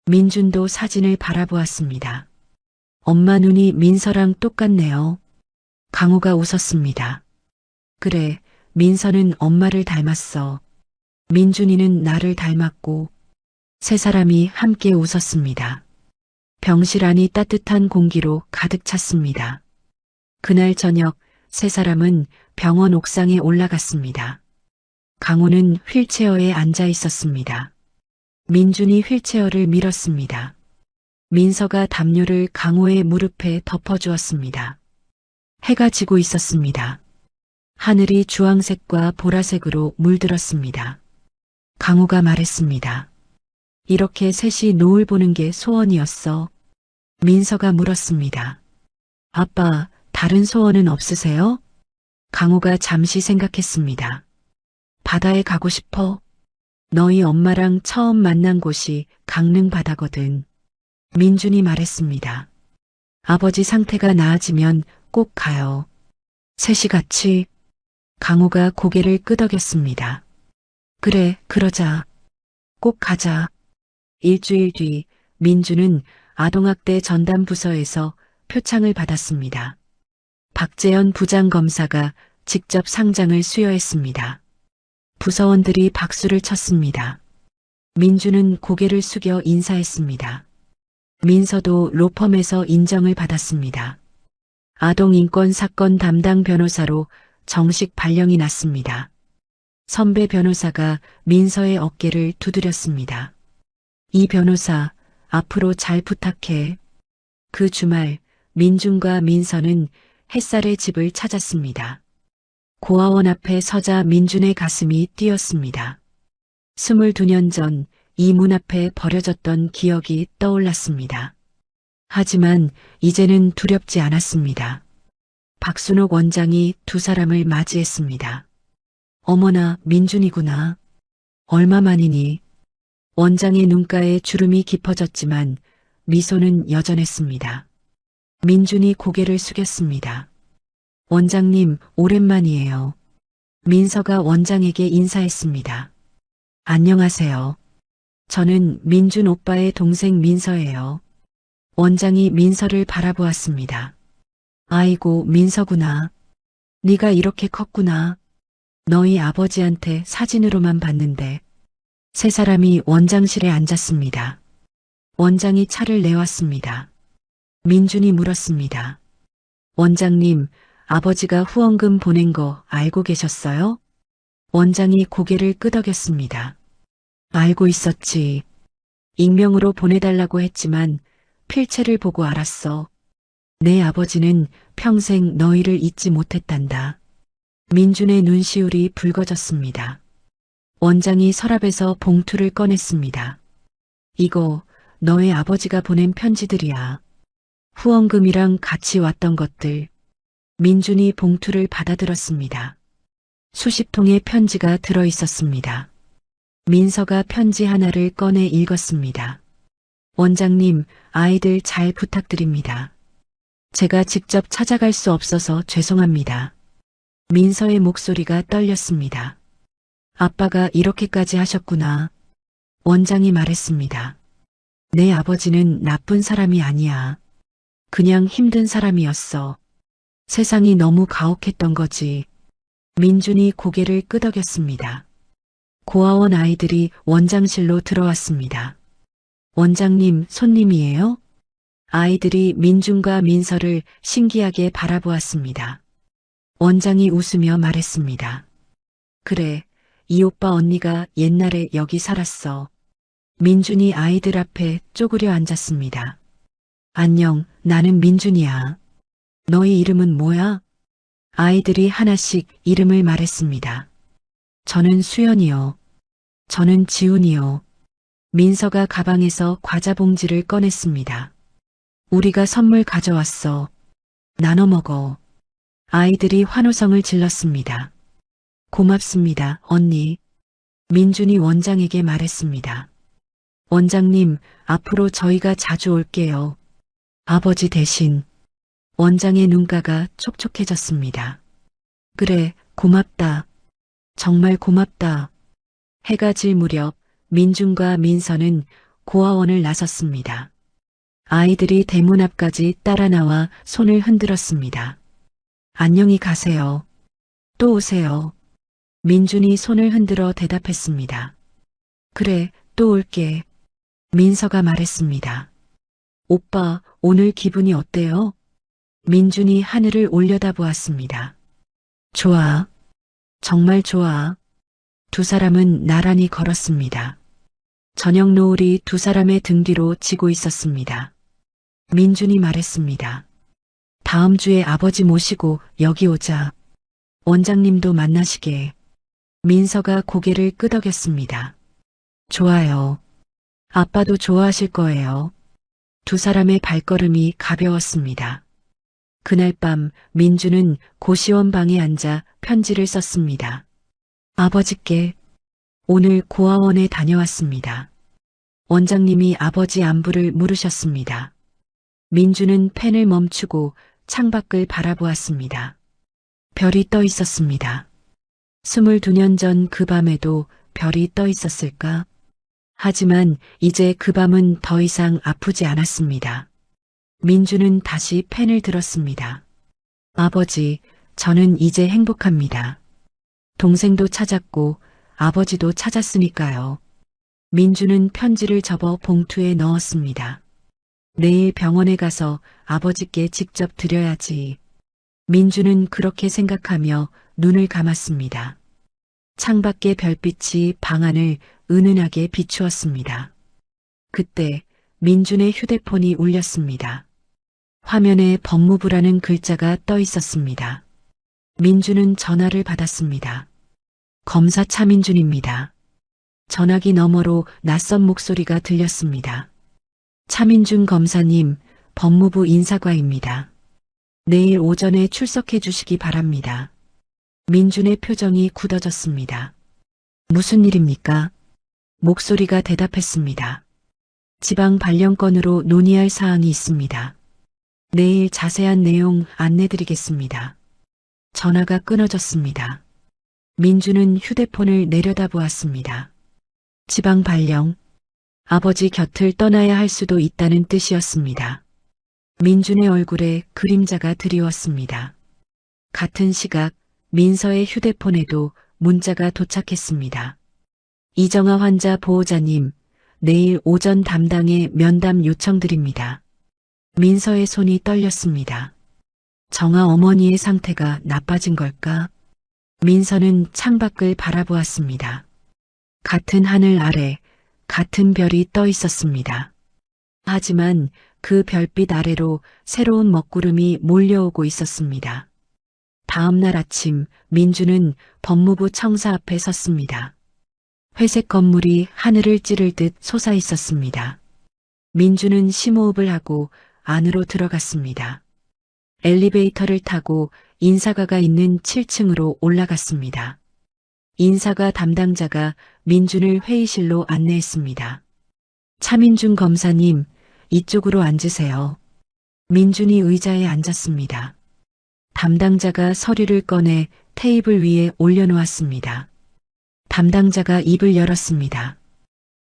민준도 사진을 바라보았습니다. 엄마 눈이 민서랑 똑같네요. 강호가 웃었습니다. 그래, 민서는 엄마를 닮았어. 민준이는 나를 닮았고. 세 사람이 함께 웃었습니다. 병실 안이 따뜻한 공기로 가득 찼습니다. 그날 저녁 세 사람은 병원 옥상에 올라갔습니다. 강호는 휠체어에 앉아 있었습니다. 민준이 휠체어를 밀었습니다. 민서가 담요를 강호의 무릎에 덮어주었습니다. 해가 지고 있었습니다. 하늘이 주황색과 보라색으로 물들었습니다. 강호가 말했습니다. 이렇게 셋이 노을 보는 게 소원이었어. 민서가 물었습니다. 아빠, 다른 소원은 없으세요? 강호가 잠시 생각했습니다. 바다에 가고 싶어. 너희 엄마랑 처음 만난 곳이 강릉 바다거든. 민준이 말했습니다. 아버지 상태가 나아지면 꼭 가요. 셋이 같이. 강호가 고개를 끄덕였습니다. 그래, 그러자. 꼭 가자. 일주일 뒤 민준은 아동학대 전담부서에서 표창을 받았습니다. 박재현 부장검사가 직접 상장을 수여했습니다. 부서원들이 박수를 쳤습니다. 민준은 고개를 숙여 인사했습니다. 민서도 로펌에서 인정을 받았습니다. 아동인권 사건 담당 변호사로 정식 발령이 났습니다. 선배 변호사가 민서의 어깨를 두드렸습니다. 이 변호사, 앞으로 잘 부탁해. 그 주말 민준과 민서는 햇살의 집을 찾았습니다. 고아원 앞에 서자 민준의 가슴이 뛰었습니다. 22년 전 이 문 앞에 버려졌던 기억이 떠올랐습니다. 하지만 이제는 두렵지 않았습니다. 박순옥 원장이 두 사람을 맞이했습니다. 어머나, 민준이구나. 얼마만이니? 원장의 눈가에 주름이 깊어졌지만 미소는 여전했습니다. 민준이 고개를 숙였습니다. 원장님, 오랜만이에요. 민서가 원장에게 인사했습니다. 안녕하세요. 저는 민준 오빠의 동생 민서예요. 원장이 민서를 바라보았습니다. 아이고, 민서구나. 네가 이렇게 컸구나. 너희 아버지한테 사진으로만 봤는데. 세 사람이 원장실에 앉았습니다. 원장이 차를 내왔습니다. 민준이 물었습니다. 원장님, 아버지가 후원금 보낸 거 알고 계셨어요? 원장이 고개를 끄덕였습니다. 알고 있었지. 익명으로 보내달라고 했지만 필체를 보고 알았어. 내 아버지는 평생 너희를 잊지 못했단다. 민준의 눈시울이 붉어졌습니다. 원장이 서랍에서 봉투를 꺼냈습니다. 이거 너의 아버지가 보낸 편지들이야. 후원금이랑 같이 왔던 것들. 민준이 봉투를 받아들었습니다. 수십 통의 편지가 들어 있었습니다. 민서가 편지 하나를 꺼내 읽었습니다. 원장님, 아이들 잘 부탁드립니다. 제가 직접 찾아갈 수 없어서 죄송합니다. 민서의 목소리가 떨렸습니다. 아빠가 이렇게까지 하셨구나. 원장이 말했습니다. 내 아버지는 나쁜 사람이 아니야. 그냥 힘든 사람이었어. 세상이 너무 가혹했던 거지. 민준이 고개를 끄덕였습니다. 고아원 아이들이 원장실로 들어왔습니다. 원장님, 손님이에요? 아이들이 민준과 민서를 신기하게 바라보았습니다. 원장이 웃으며 말했습니다. 그래, 이 오빠 언니가 옛날에 여기 살았어. 민준이 아이들 앞에 쪼그려 앉았습니다. 안녕, 나는 민준이야. 너희 이름은 뭐야? 아이들이 하나씩 이름을 말했습니다. 저는 수연이요. 저는 지훈이요. 민서가 가방에서 과자 봉지를 꺼냈습니다. 우리가 선물 가져왔어. 나눠 먹어. 아이들이 환호성을 질렀습니다. 고맙습니다, 언니. 민준이 원장에게 말했습니다. 원장님, 앞으로 저희가 자주 올게요. 아버지 대신. 원장의 눈가가 촉촉해졌습니다. 그래, 고맙다. 정말 고맙다. 해가 질 무렵 민준과 민서는 고아원을 나섰습니다. 아이들이 대문 앞까지 따라 나와 손을 흔들었습니다. 안녕히 가세요. 또 오세요. 민준이 손을 흔들어 대답했습니다. 그래, 또 올게. 민서가 말했습니다. 오빠, 오늘 기분이 어때요? 민준이 하늘을 올려다보았습니다. 좋아. 정말 좋아. 두 사람은 나란히 걸었습니다. 저녁 노을이 두 사람의 등 뒤로 지고 있었습니다. 민준이 말했습니다. 다음 주에 아버지 모시고 여기 오자. 원장님도 만나시게. 민서가 고개를 끄덕였습니다. 좋아요. 아빠도 좋아하실 거예요. 두 사람의 발걸음이 가벼웠습니다. 그날 밤 민준은 고시원 방에 앉아 편지를 썼습니다. 아버지께 오늘 고아원에 다녀왔습니다. 원장님이 아버지 안부를 물으셨습니다. 민준은 펜을 멈추고 창밖을 바라보았습니다. 별이 떠 있었습니다. 22년 전 그 밤에도 별이 떠 있었을까? 하지만 이제 그 밤은 더 이상 아프지 않았습니다. 민준은 다시 펜을 들었습니다. 아버지, 저는 이제 행복합니다. 동생도 찾았고 아버지도 찾았으니까요. 민준은 편지를 접어 봉투에 넣었습니다. 내일 병원에 가서 아버지께 직접 드려야지. 민준은 그렇게 생각하며 눈을 감았습니다. 창밖의 별빛이 방 안을 은은하게 비추었습니다. 그때 민준의 휴대폰이 울렸습니다. 화면에 법무부라는 글자가 떠 있었습니다. 민준은 전화를 받았습니다. 검사 차민준입니다. 전화기 너머로 낯선 목소리가 들렸습니다. 차민준 검사님, 법무부 인사과입니다. 내일 오전에 출석해 주시기 바랍니다. 민준의 표정이 굳어졌습니다. 무슨 일입니까? 목소리가 대답했습니다. 지방 발령권으로 논의할 사항이 있습니다. 내일 자세한 내용 안내드리겠습니다. 전화가 끊어졌습니다. 민준은 휴대폰을 내려다보았습니다. 지방 발령. 아버지 곁을 떠나야 할 수도 있다는 뜻이었습니다. 민준의 얼굴에 그림자가 드리웠습니다. 같은 시각 민서의 휴대폰에도 문자가 도착했습니다. 이정아 환자 보호자님, 내일 오전 담당에 면담 요청드립니다. 민서의 손이 떨렸습니다. 정아 어머니의 상태가 나빠진 걸까? 민서는 창밖을 바라보았습니다. 같은 하늘 아래 같은 별이 떠 있었습니다. 하지만 그 별빛 아래로 새로운 먹구름이 몰려오고 있었습니다. 다음 날 아침 민주는 법무부 청사 앞에 섰습니다. 회색 건물이 하늘을 찌를 듯 솟아 있었습니다. 민주는 심호흡을 하고 안으로 들어갔습니다. 엘리베이터를 타고 인사가가 있는 7층으로 올라갔습니다. 인사가 담당자가 민준을 회의실로 안내했습니다. 차민준 검사님, 이쪽으로 앉으세요. 민준이 의자에 앉았습니다. 담당자가 서류를 꺼내 테이블 위에 올려놓았습니다. 담당자가 입을 열었습니다.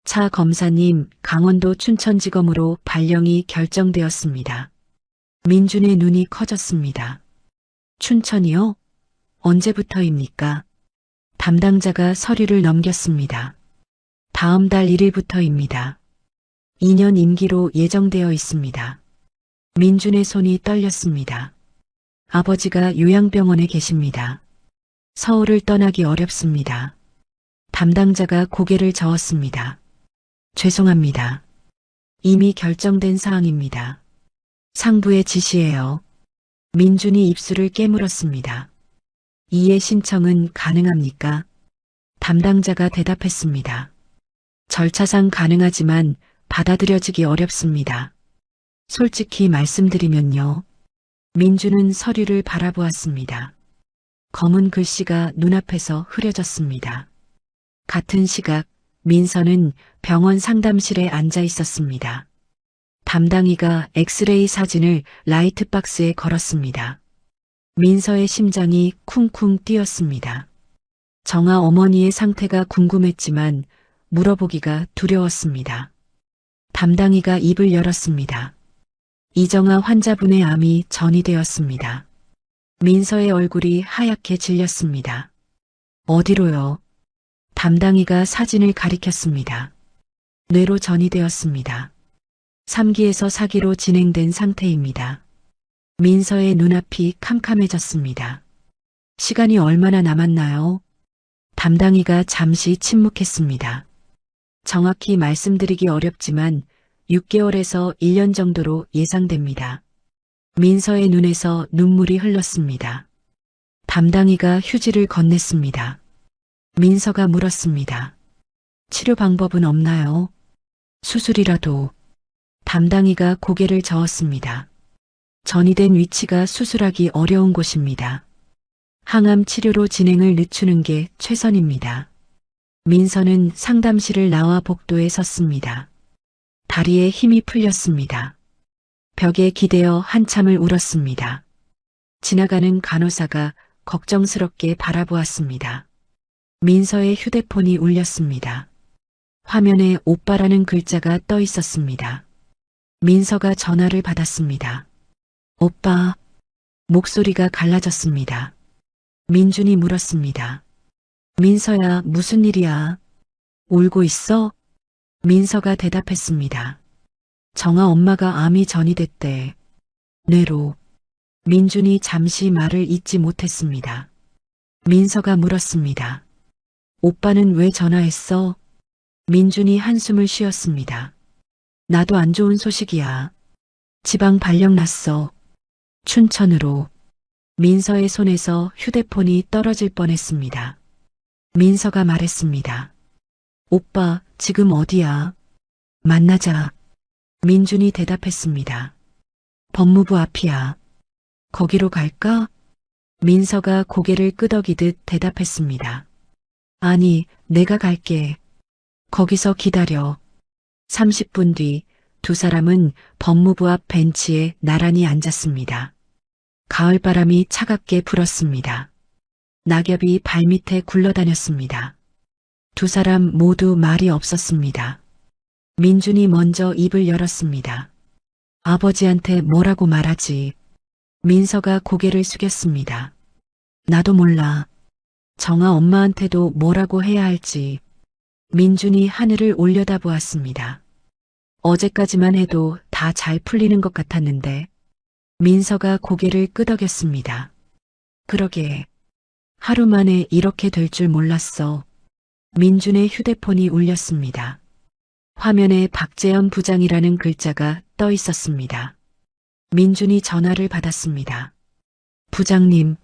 차 검사님, 강원도 춘천지검으로 발령이 결정되었습니다. 민준의 눈이 커졌습니다. 춘천이요? 언제부터입니까? 담당자가 서류를 넘겼습니다. 다음 달 1일부터입니다. 2년 임기로 예정되어 있습니다. 민준의 손이 떨렸습니다. 아버지가 요양병원에 계십니다. 서울을 떠나기 어렵습니다. 담당자가 고개를 저었습니다. 죄송합니다. 이미 결정된 사항입니다. 상부의 지시예요. 민준이 입술을 깨물었습니다. 이해 신청은 가능합니까? 담당자가 대답했습니다. 절차상 가능하지만 받아들여지기 어렵습니다. 솔직히 말씀드리면요. 민준은 서류를 바라보았습니다. 검은 글씨가 눈앞에서 흐려졌습니다. 같은 시각 민서는 병원 상담실에 앉아 있었습니다. 담당이가 엑스레이 사진을 라이트박스에 걸었습니다. 민서의 심장이 쿵쿵 뛰었습니다. 정아 어머니의 상태가 궁금했지만 물어보기가 두려웠습니다. 담당이가 입을 열었습니다. 이정아 환자분의 암이 전이되었습니다. 민서의 얼굴이 하얗게 질렸습니다. 어디로요? 담당이가 사진을 가리켰습니다. 뇌로 전이되었습니다. 3기에서 4기로 진행된 상태입니다. 민서의 눈앞이 캄캄해졌습니다. 시간이 얼마나 남았나요? 담당이가 잠시 침묵했습니다. 정확히 말씀드리기 어렵지만 6개월에서 1년 정도로 예상됩니다. 민서의 눈에서 눈물이 흘렀습니다. 담당이가 휴지를 건넸습니다. 민서가 물었습니다. 치료 방법은 없나요? 수술이라도. 담당이가 고개를 저었습니다. 전이된 위치가 수술하기 어려운 곳입니다. 항암 치료로 진행을 늦추는 게 최선입니다. 민서는 상담실을 나와 복도에 섰습니다. 다리에 힘이 풀렸습니다. 벽에 기대어 한참을 울었습니다. 지나가는 간호사가 걱정스럽게 바라보았습니다. 민서의 휴대폰이 울렸습니다. 화면에 오빠라는 글자가 떠 있었습니다. 민서가 전화를 받았습니다. 오빠. 목소리가 갈라졌습니다. 민준이 물었습니다. 민서야, 무슨 일이야? 울고 있어? 민서가 대답했습니다. 정아 엄마가 암이 전이됐대. 뇌로. 민준이 잠시 말을 잇지 못했습니다. 민서가 물었습니다. 오빠는 왜 전화했어? 민준이 한숨을 쉬었습니다. 나도 안 좋은 소식이야. 지방 발령 났어. 춘천으로. 민서의 손에서 휴대폰이 떨어질 뻔했습니다. 민서가 말했습니다. 오빠, 지금 어디야? 만나자. 민준이 대답했습니다. 법무부 앞이야. 거기로 갈까? 민서가 고개를 끄덕이듯 대답했습니다. 아니, 내가 갈게. 거기서 기다려. 30분 뒤 두 사람은 법무부 앞 벤치에 나란히 앉았습니다. 가을바람이 차갑게 불었습니다. 낙엽이 발밑에 굴러다녔습니다. 두 사람 모두 말이 없었습니다. 민준이 먼저 입을 열었습니다. 아버지한테 뭐라고 말하지? 민서가 고개를 숙였습니다. 나도 몰라. 정아 엄마한테도 뭐라고 해야 할지. 민준이 하늘을 올려다보았습니다. 어제까지만 해도 다 잘 풀리는 것 같았는데 민서가 고개를 끄덕였습니다. 그러게. 하루 만에 이렇게 될 줄 몰랐어. 민준의 휴대폰이 울렸습니다. 화면에 박재현 부장이라는 글자가 떠 있었습니다. 민준이 전화를 받았습니다. 부장님,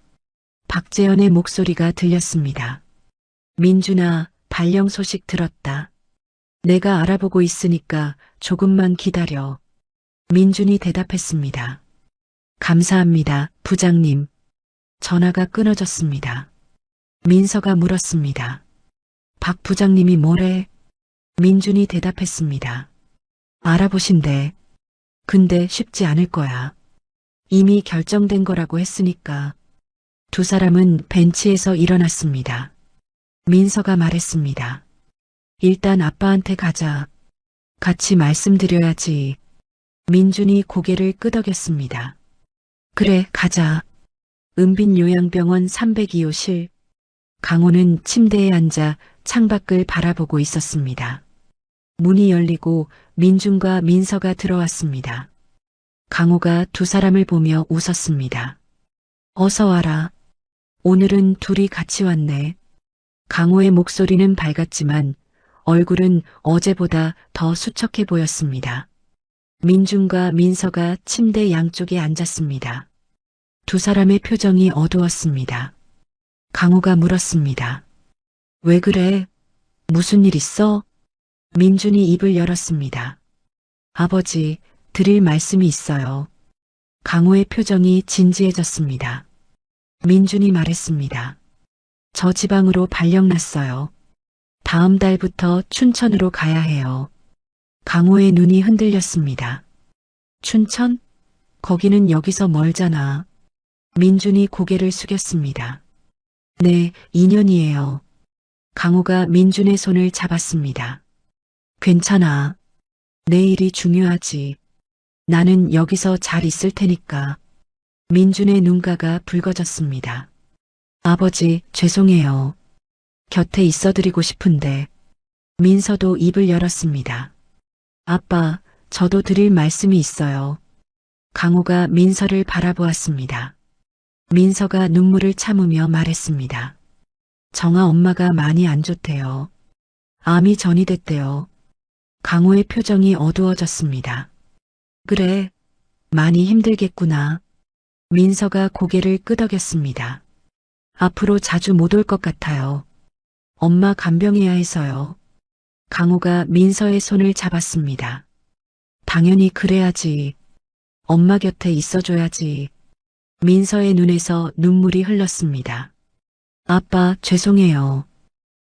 박재현의 목소리가 들렸습니다. 민준아, 발령 소식 들었다. 내가 알아보고 있으니까 조금만 기다려. 민준이 대답했습니다. 감사합니다, 부장님. 전화가 끊어졌습니다. 민서가 물었습니다. 박 부장님이 뭐래? 민준이 대답했습니다. 알아보신대. 근데 쉽지 않을 거야. 이미 결정된 거라고 했으니까. 두 사람은 벤치에서 일어났습니다. 민서가 말했습니다. 일단 아빠한테 가자. 같이 말씀드려야지. 민준이 고개를 끄덕였습니다. 그래, 가자. 은빈요양병원 302호실. 강호는 침대에 앉아 창밖을 바라보고 있었습니다. 문이 열리고 민준과 민서가 들어왔습니다. 강호가 두 사람을 보며 웃었습니다. 어서 와라. 오늘은 둘이 같이 왔네. 강호의 목소리는 밝았지만 얼굴은 어제보다 더 수척해 보였습니다. 민준과 민서가 침대 양쪽에 앉았습니다. 두 사람의 표정이 어두웠습니다. 강호가 물었습니다. 왜 그래? 무슨 일 있어? 민준이 입을 열었습니다. 아버지, 드릴 말씀이 있어요. 강호의 표정이 진지해졌습니다. 민준이 말했습니다. 저 지방으로 발령났어요. 다음 달부터 춘천으로 가야 해요. 강호의 눈이 흔들렸습니다. 춘천? 거기는 여기서 멀잖아. 민준이 고개를 숙였습니다. 네, 2년이에요. 강호가 민준의 손을 잡았습니다. 괜찮아. 내일이 중요하지. 나는 여기서 잘 있을 테니까. 민준의 눈가가 붉어졌습니다. 아버지, 죄송해요. 곁에 있어드리고 싶은데. 민서도 입을 열었습니다. 아빠, 저도 드릴 말씀이 있어요. 강호가 민서를 바라보았습니다. 민서가 눈물을 참으며 말했습니다. 정아 엄마가 많이 안 좋대요. 암이 전이됐대요. 강호의 표정이 어두워졌습니다. 그래, 많이 힘들겠구나. 민서가 고개를 끄덕였습니다. 앞으로 자주 못 올 것 같아요. 엄마 간병해야 해서요. 강호가 민서의 손을 잡았습니다. 당연히 그래야지. 엄마 곁에 있어줘야지. 민서의 눈에서 눈물이 흘렀습니다. 아빠, 죄송해요.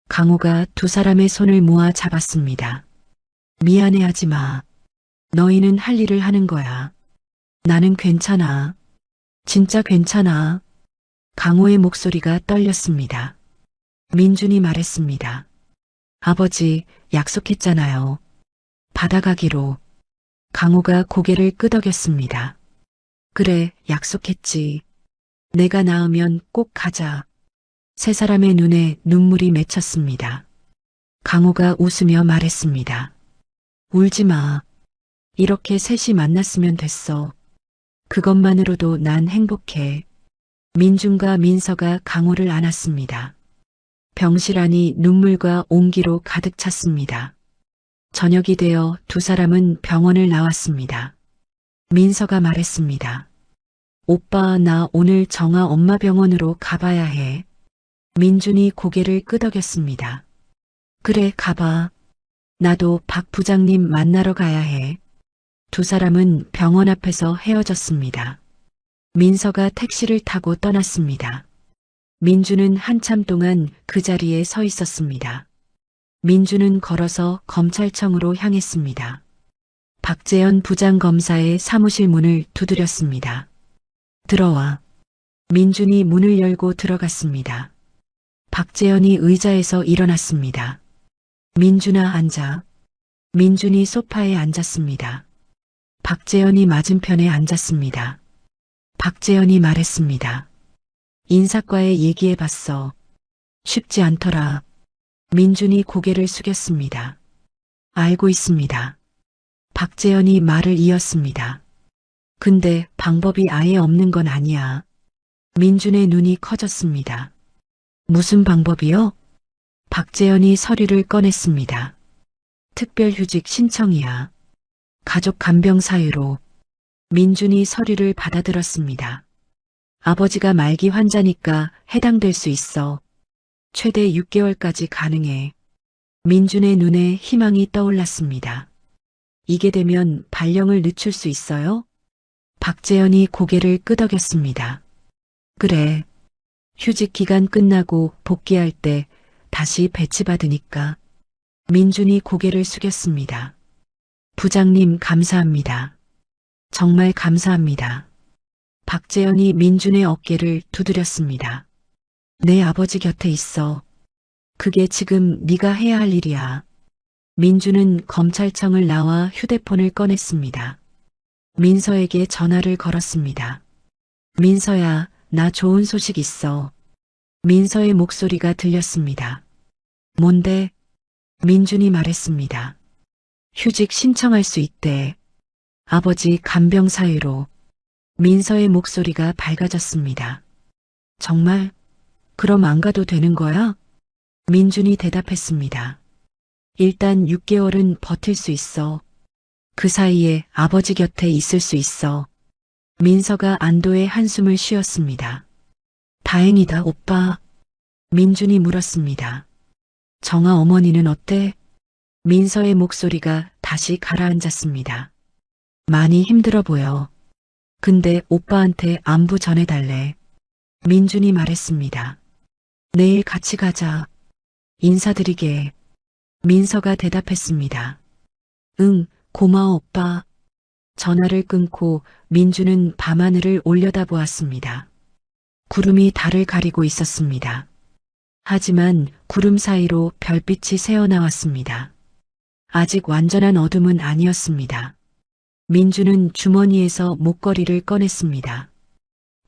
강호가 두 사람의 손을 모아 잡았습니다. 미안해하지 마. 너희는 할 일을 하는 거야. 나는 괜찮아. 진짜 괜찮아. 강호의 목소리가 떨렸습니다. 민준이 말했습니다. 아버지, 약속했잖아요. 받아가기로. 강호가 고개를 끄덕였습니다. 그래, 약속했지. 내가 나으면 꼭 가자. 세 사람의 눈에 눈물이 맺혔습니다. 강호가 웃으며 말했습니다. 울지 마. 이렇게 셋이 만났으면 됐어. 그것만으로도 난 행복해. 민준과 민서가 강호를 안았습니다. 병실 안이 눈물과 온기로 가득 찼습니다. 저녁이 되어 두 사람은 병원을 나왔습니다. 민서가 말했습니다. 오빠, 나 오늘 정아 엄마 병원으로 가봐야 해. 민준이 고개를 끄덕였습니다. 그래, 가봐. 나도 박 부장님 만나러 가야 해. 두 사람은 병원 앞에서 헤어졌습니다. 민서가 택시를 타고 떠났습니다. 민주는 한참 동안 그 자리에 서 있었습니다. 민주는 걸어서 검찰청으로 향했습니다. 박재현 부장검사의 사무실 문을 두드렸습니다. 들어와. 민준이 문을 열고 들어갔습니다. 박재현이 의자에서 일어났습니다. 민준아 앉아. 민준이 소파에 앉았습니다. 박재현이 맞은편에 앉았습니다. 박재현이 말했습니다. 인사과에 얘기해봤어. 쉽지 않더라. 민준이 고개를 숙였습니다. 알고 있습니다. 박재현이 말을 이었습니다. 근데 방법이 아예 없는 건 아니야. 민준의 눈이 커졌습니다. 무슨 방법이요? 박재현이 서류를 꺼냈습니다. 특별휴직 신청이야. 가족 간병 사유로. 민준이 서류를 받아들었습니다. 아버지가 말기 환자니까 해당될 수 있어. 최대 6개월까지 가능해. 민준의 눈에 희망이 떠올랐습니다. 이게 되면 발령을 늦출 수 있어요? 박재현이 고개를 끄덕였습니다. 그래. 휴직 기간 끝나고 복귀할 때 다시 배치받으니까. 민준이 고개를 숙였습니다. 부장님 감사합니다. 정말 감사합니다. 박재현이 민준의 어깨를 두드렸습니다. 내 아버지 곁에 있어. 그게 지금 네가 해야 할 일이야. 민준은 검찰청을 나와 휴대폰을 꺼냈습니다. 민서에게 전화를 걸었습니다. 민서야, 나 좋은 소식 있어. 민서의 목소리가 들렸습니다. 뭔데? 민준이 말했습니다. 휴직 신청할 수 있대. 아버지 간병 사유로. 민서의 목소리가 밝아졌습니다. 정말? 그럼 안 가도 되는 거야? 민준이 대답했습니다. 일단 6개월은 버틸 수 있어. 그 사이에 아버지 곁에 있을 수 있어. 민서가 안도의 한숨을 쉬었습니다. 다행이다, 오빠. 민준이 물었습니다. 정아 어머니는 어때? 민서의 목소리가 다시 가라앉았습니다. 많이 힘들어 보여. 근데 오빠한테 안부 전해달래. 민준이 말했습니다. 내일 같이 가자. 인사드리게. 민서가 대답했습니다. 응, 고마워 오빠. 전화를 끊고 민준은 밤하늘을 올려다보았습니다. 구름이 달을 가리고 있었습니다. 하지만 구름 사이로 별빛이 새어나왔습니다. 아직 완전한 어둠은 아니었습니다. 민준은 주머니에서 목걸이를 꺼냈습니다.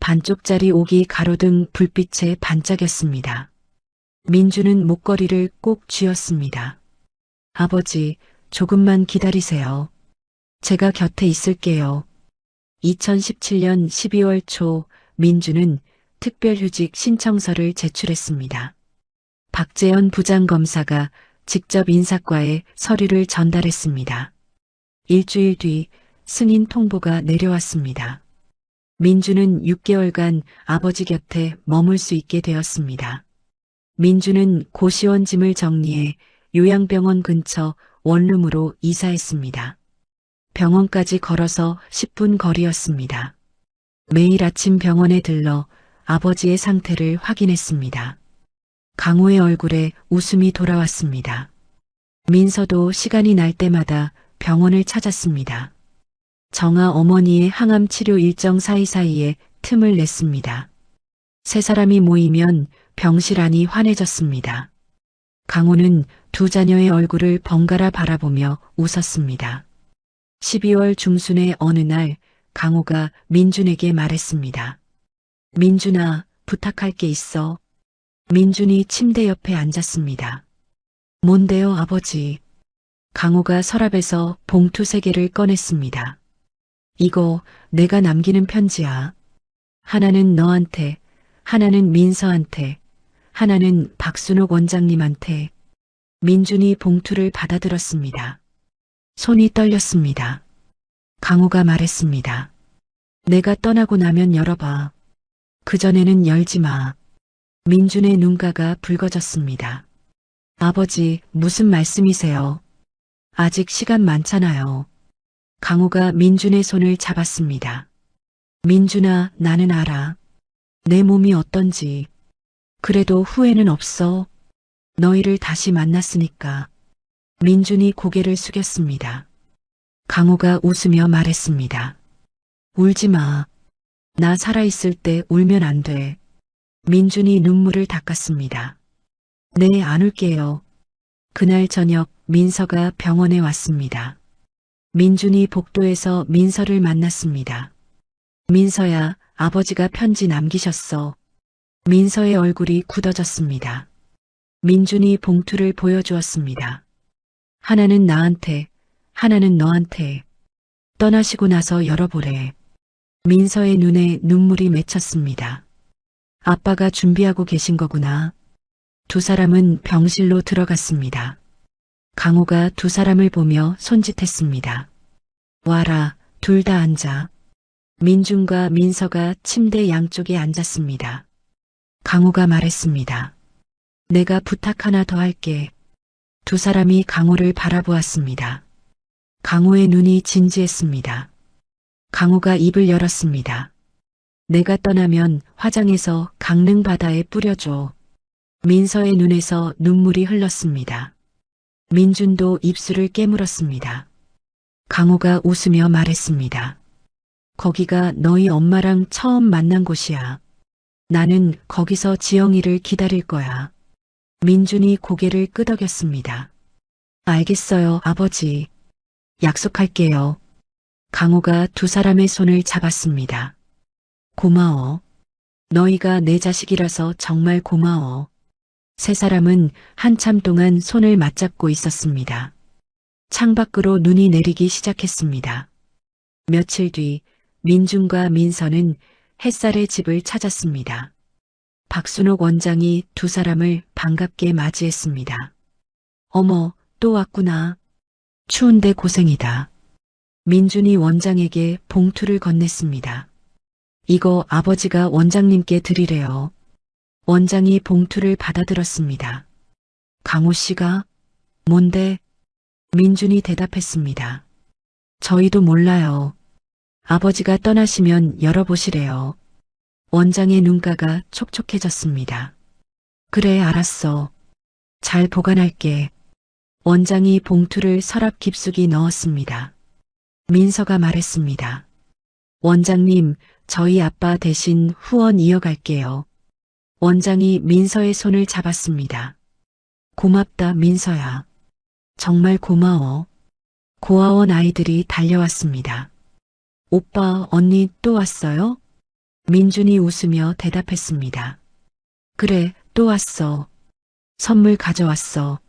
반쪽짜리 옥이 가로등 불빛에 반짝였습니다. 민준은 목걸이를 꼭 쥐었습니다. 아버지, 조금만 기다리세요. 제가 곁에 있을게요. 2017년 12월 초 민준은 특별휴직 신청서를 제출했습니다. 박재현 부장검사가 직접 인사과에 서류를 전달했습니다. 일주일 뒤 승인 통보가 내려왔습니다. 민준은 6개월간 아버지 곁에 머물 수 있게 되었습니다. 민준은 고시원 짐을 정리해 요양병원 근처 원룸으로 이사했습니다. 병원까지 걸어서 10분 거리였습니다. 매일 아침 병원에 들러 아버지의 상태를 확인했습니다. 강호의 얼굴에 웃음이 돌아왔습니다. 민서도 시간이 날 때마다 병원을 찾았습니다. 정아 어머니의 항암 치료 일정 사이사이에 틈을 냈습니다. 세 사람이 모이면 병실 안이 환해졌습니다. 강호는 두 자녀의 얼굴을 번갈아 바라보며 웃었습니다. 12월 중순의 어느 날 강호가 민준에게 말했습니다. 민준아, 부탁할 게 있어. 민준이 침대 옆에 앉았습니다. 뭔데요, 아버지? 강호가 서랍에서 봉투 3개를 꺼냈습니다. 이거 내가 남기는 편지야. 하나는 너한테, 하나는 민서한테, 하나는 박순옥 원장님한테. 민준이 봉투를 받아들었습니다. 손이 떨렸습니다. 강호가 말했습니다. 내가 떠나고 나면 열어봐. 그전에는 열지 마. 민준의 눈가가 붉어졌습니다. 아버지, 무슨 말씀이세요? 아직 시간 많잖아요. 강호가 민준의 손을 잡았습니다. 민준아, 나는 알아. 내 몸이 어떤지. 그래도 후회는 없어. 너희를 다시 만났으니까. 민준이 고개를 숙였습니다. 강호가 웃으며 말했습니다. 울지 마. 나 살아있을 때 울면 안 돼. 민준이 눈물을 닦았습니다. 네, 안 울게요. 그날 저녁 민서가 병원에 왔습니다. 민준이 복도에서 민서를 만났습니다. 민서야, 아버지가 편지 남기셨어. 민서의 얼굴이 굳어졌습니다. 민준이 봉투를 보여주었습니다. 하나는 나한테, 하나는 너한테. 떠나시고 나서 열어보래. 민서의 눈에 눈물이 맺혔습니다. 아빠가 준비하고 계신 거구나. 두 사람은 병실로 들어갔습니다. 강호가 두 사람을 보며 손짓했습니다. 와라, 둘 다 앉아. 민준과 민서가 침대 양쪽에 앉았습니다. 강호가 말했습니다. 내가 부탁 하나 더 할게. 두 사람이 강호를 바라보았습니다. 강호의 눈이 진지했습니다. 강호가 입을 열었습니다. 내가 떠나면 화장해서 강릉 바다에 뿌려줘. 민서의 눈에서 눈물이 흘렀습니다. 민준도 입술을 깨물었습니다. 강호가 웃으며 말했습니다. 거기가 너희 엄마랑 처음 만난 곳이야. 나는 거기서 지영이를 기다릴 거야. 민준이 고개를 끄덕였습니다. 알겠어요, 아버지. 약속할게요. 강호가 두 사람의 손을 잡았습니다. 고마워. 너희가 내 자식이라서 정말 고마워. 세 사람은 한참 동안 손을 맞잡고 있었습니다. 창밖으로 눈이 내리기 시작했습니다. 며칠 뒤 민준과 민서는 햇살의 집을 찾았습니다. 박순옥 원장이 두 사람을 반갑게 맞이했습니다. 어머, 또 왔구나. 추운데 고생이다. 민준이 원장에게 봉투를 건넸습니다. 이거 아버지가 원장님께 드리래요. 원장이 봉투를 받아들었습니다. 강호 씨가? 뭔데? 민준이 대답했습니다. 저희도 몰라요. 아버지가 떠나시면 열어보시래요. 원장의 눈가가 촉촉해졌습니다. 그래, 알았어. 잘 보관할게. 원장이 봉투를 서랍 깊숙이 넣었습니다. 민서가 말했습니다. 원장님, 저희 아빠 대신 후원 이어갈게요. 원장이 민서의 손을 잡았습니다. 고맙다, 민서야. 정말 고마워. 고아원 아이들이 달려왔습니다. 오빠, 언니 또 왔어요? 민준이 웃으며 대답했습니다. 그래, 또 왔어. 선물 가져왔어.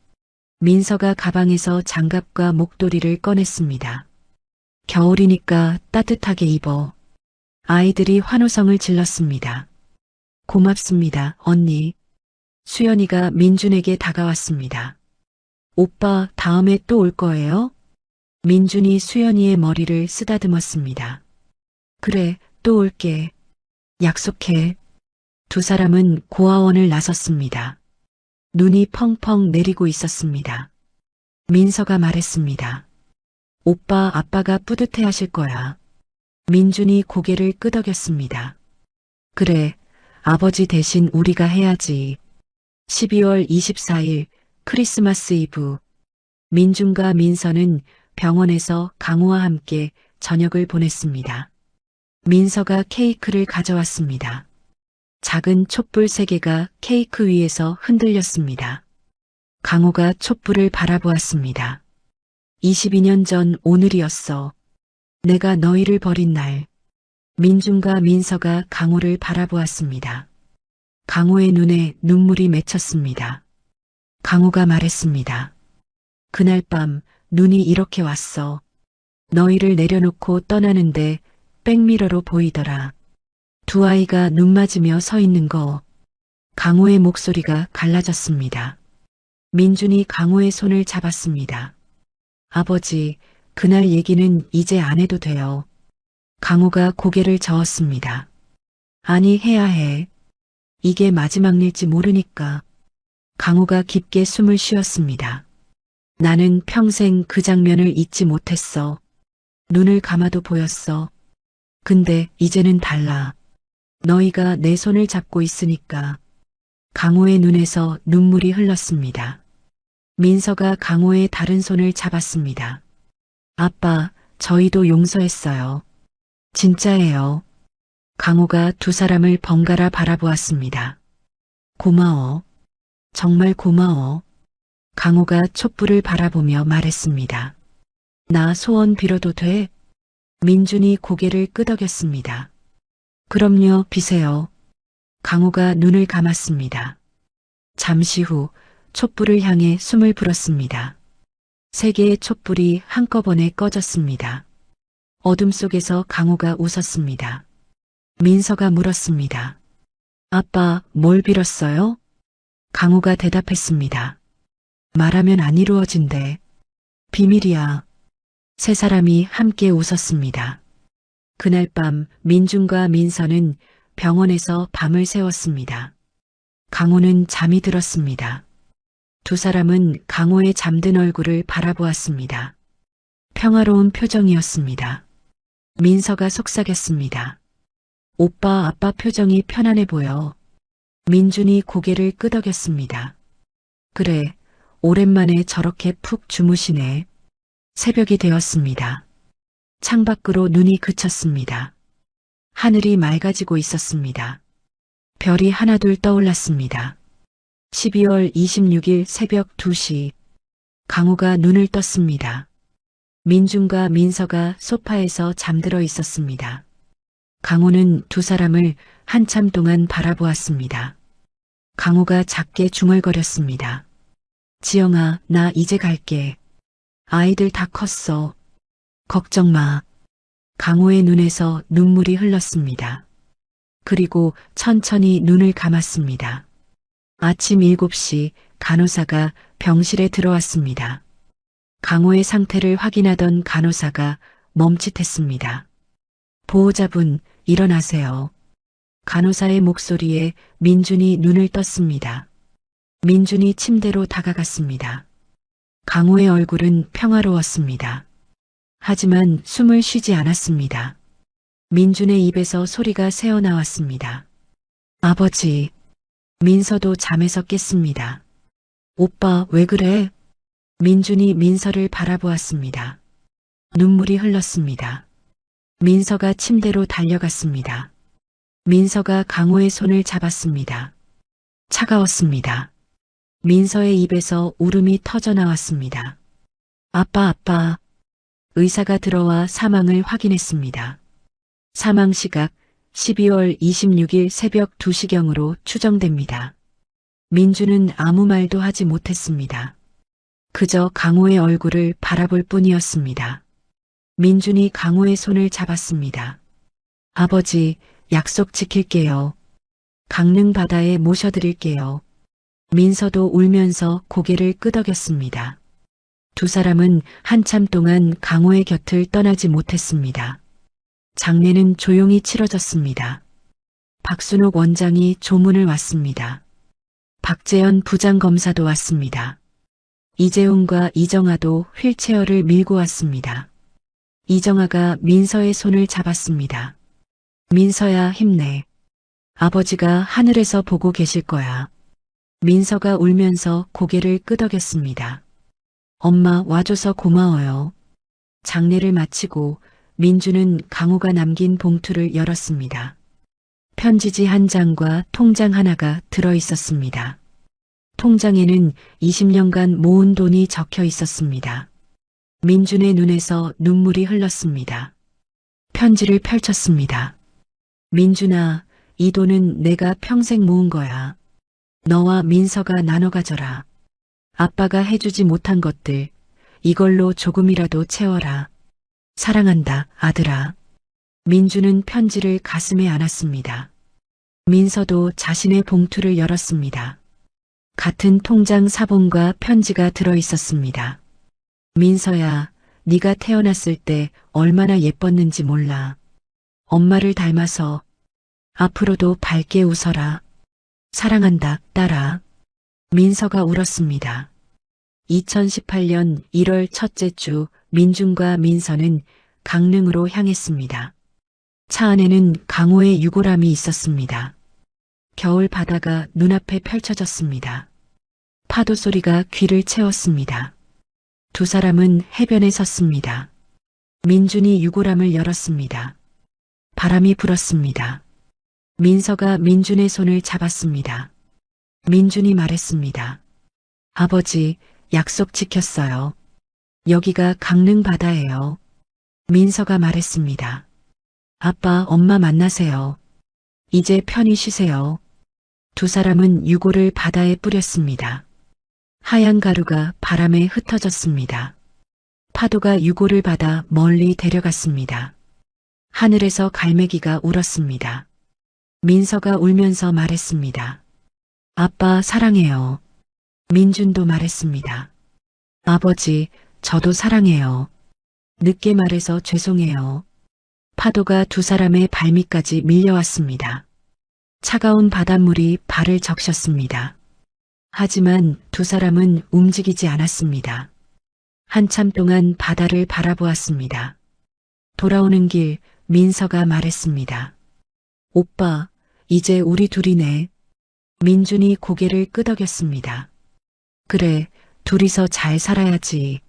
민서가 가방에서 장갑과 목도리를 꺼냈습니다. 겨울이니까 따뜻하게 입어. 아이들이 환호성을 질렀습니다. 고맙습니다, 언니. 수연이가 민준에게 다가왔습니다. 오빠, 다음에 또 올 거예요? 민준이 수연이의 머리를 쓰다듬었습니다. 그래, 또 올게. 약속해. 두 사람은 고아원을 나섰습니다. 눈이 펑펑 내리고 있었습니다. 민서가 말했습니다. 오빠, 아빠가 뿌듯해 하실 거야. 민준이 고개를 끄덕였습니다. 그래, 아버지 대신 우리가 해야지. 12월 24일 크리스마스 이브. 민준과 민서는 병원에서 강호와 함께 저녁을 보냈습니다. 민서가 케이크를 가져왔습니다. 작은 촛불 3개가 케이크 위에서 흔들렸습니다. 강호가 촛불을 바라보았습니다. 22년 전 오늘이었어. 내가 너희를 버린 날. 민준과 민서가 강호를 바라보았습니다. 강호의 눈에 눈물이 맺혔습니다. 강호가 말했습니다. 그날 밤 눈이 이렇게 왔어. 너희를 내려놓고 떠나는데 백미러로 보이더라. 두 아이가 눈 맞으며 서 있는 거. 강호의 목소리가 갈라졌습니다. 민준이 강호의 손을 잡았습니다. 아버지, 그날 얘기는 이제 안 해도 돼요. 강호가 고개를 저었습니다. 아니, 해야 해. 이게 마지막 일지 모르니까. 강호가 깊게 숨을 쉬었습니다. 나는 평생 그 장면을 잊지 못했어. 눈을 감아도 보였어. 근데 이제는 달라. 너희가 내 손을 잡고 있으니까. 강호의 눈에서 눈물이 흘렀습니다. 민서가 강호의 다른 손을 잡았습니다. 아빠, 저희도 용서했어요. 진짜예요. 강호가 두 사람을 번갈아 바라보았습니다. 고마워. 정말 고마워. 강호가 촛불을 바라보며 말했습니다. 나 소원 빌어도 돼? 민준이 고개를 끄덕였습니다. 그럼요, 비세요. 강호가 눈을 감았습니다. 잠시 후 촛불을 향해 숨을 불었습니다. 세 개의 촛불이 한꺼번에 꺼졌습니다. 어둠 속에서 강호가 웃었습니다. 민서가 물었습니다. 아빠, 뭘 빌었어요? 강호가 대답했습니다. 말하면 안 이루어진대. 비밀이야. 세 사람이 함께 웃었습니다. 그날 밤 민준과 민서는 병원에서 밤을 새웠습니다. 강호는 잠이 들었습니다. 두 사람은 강호의 잠든 얼굴을 바라보았습니다. 평화로운 표정이었습니다. 민서가 속삭였습니다. 오빠, 아빠 표정이 편안해 보여. 민준이 고개를 끄덕였습니다. 그래, 오랜만에 저렇게 푹 주무시네. 새벽이 되었습니다. 창밖으로 눈이 그쳤습니다. 하늘이 맑아지고 있었습니다. 별이 하나둘 떠올랐습니다. 12월 26일 새벽 2시, 강호가 눈을 떴습니다. 민준과 민서가 소파에서 잠들어 있었습니다. 강호는 두 사람을 한참 동안 바라보았습니다. 강호가 작게 중얼거렸습니다. 지영아, 나 이제 갈게. 아이들 다 컸어. 걱정 마. 강호의 눈에서 눈물이 흘렀습니다. 그리고 천천히 눈을 감았습니다. 아침 7시 간호사가 병실에 들어왔습니다. 강호의 상태를 확인하던 간호사가 멈칫했습니다. 보호자분, 일어나세요. 간호사의 목소리에 민준이 눈을 떴습니다. 민준이 침대로 다가갔습니다. 강호의 얼굴은 평화로웠습니다. 하지만 숨을 쉬지 않았습니다. 민준의 입에서 소리가 새어나왔습니다. 아버지. 민서도 잠에서 깼습니다. 오빠, 왜 그래? 민준이 민서를 바라보았습니다. 눈물이 흘렀습니다. 민서가 침대로 달려갔습니다. 민서가 강호의 손을 잡았습니다. 차가웠습니다. 민서의 입에서 울음이 터져나왔습니다. 아빠. 의사가 들어와 사망을 확인했습니다. 사망 시각 12월 26일 새벽 2시경으로 추정됩니다. 민주는 아무 말도 하지 못했습니다. 그저 강호의 얼굴을 바라볼 뿐이었습니다. 민준이 강호의 손을 잡았습니다. 아버지, 약속 지킬게요. 강릉 바다에 모셔드릴게요. 민서도 울면서 고개를 끄덕였습니다. 두 사람은 한참 동안 강호의 곁을 떠나지 못했습니다. 장례는 조용히 치러졌습니다. 박순옥 원장이 조문을 왔습니다. 박재현 부장검사도 왔습니다. 이재훈과 이정아도 휠체어를 밀고 왔습니다. 이정아가 민서의 손을 잡았습니다. 민서야, 힘내. 아버지가 하늘에서 보고 계실 거야. 민서가 울면서 고개를 끄덕였습니다. 엄마, 와줘서 고마워요. 장례를 마치고 민주는 강호가 남긴 봉투를 열었습니다. 편지지 한 장과 통장 하나가 들어 있었습니다. 통장에는 20년간 모은 돈이 적혀 있었습니다. 민준의 눈에서 눈물이 흘렀습니다. 편지를 펼쳤습니다. 민준아, 이 돈은 내가 평생 모은 거야. 너와 민서가 나눠 가져라. 아빠가 해주지 못한 것들, 이걸로 조금이라도 채워라. 사랑한다, 아들아. 민주는 편지를 가슴에 안았습니다. 민서도 자신의 봉투를 열었습니다. 같은 통장 사본과 편지가 들어 있었습니다. 민서야, 네가 태어났을 때 얼마나 예뻤는지 몰라. 엄마를 닮아서 앞으로도 밝게 웃어라. 사랑한다, 딸아. 민서가 울었습니다. 2018년 1월 첫째 주 민준과 민서는 강릉으로 향했습니다. 차 안에는 강호의 유골함이 있었습니다. 겨울 바다가 눈앞에 펼쳐졌습니다. 파도 소리가 귀를 채웠습니다. 두 사람은 해변에 섰습니다. 민준이 유골함을 열었습니다. 바람이 불었습니다. 민서가 민준의 손을 잡았습니다. 민준이 말했습니다. 아버지, 약속 지켰어요. 여기가 강릉 바다예요. 민서가 말했습니다. 아빠, 엄마 만나세요. 이제 편히 쉬세요. 두 사람은 유골을 바다에 뿌렸습니다. 하얀 가루가 바람에 흩어졌습니다. 파도가 유골을 받아 멀리 데려갔습니다. 하늘에서 갈매기가 울었습니다. 민서가 울면서 말했습니다. 아빠, 사랑해요. 민준도 말했습니다. 아버지, 저도 사랑해요. 늦게 말해서 죄송해요. 파도가 두 사람의 발밑까지 밀려왔습니다. 차가운 바닷물이 발을 적셨습니다. 하지만 두 사람은 움직이지 않았습니다. 한참 동안 바다를 바라보았습니다. 돌아오는 길 민서가 말했습니다. 오빠, 이제 우리 둘이네. 민준이 고개를 끄덕였습니다. 그래, 둘이서 잘 살아야지.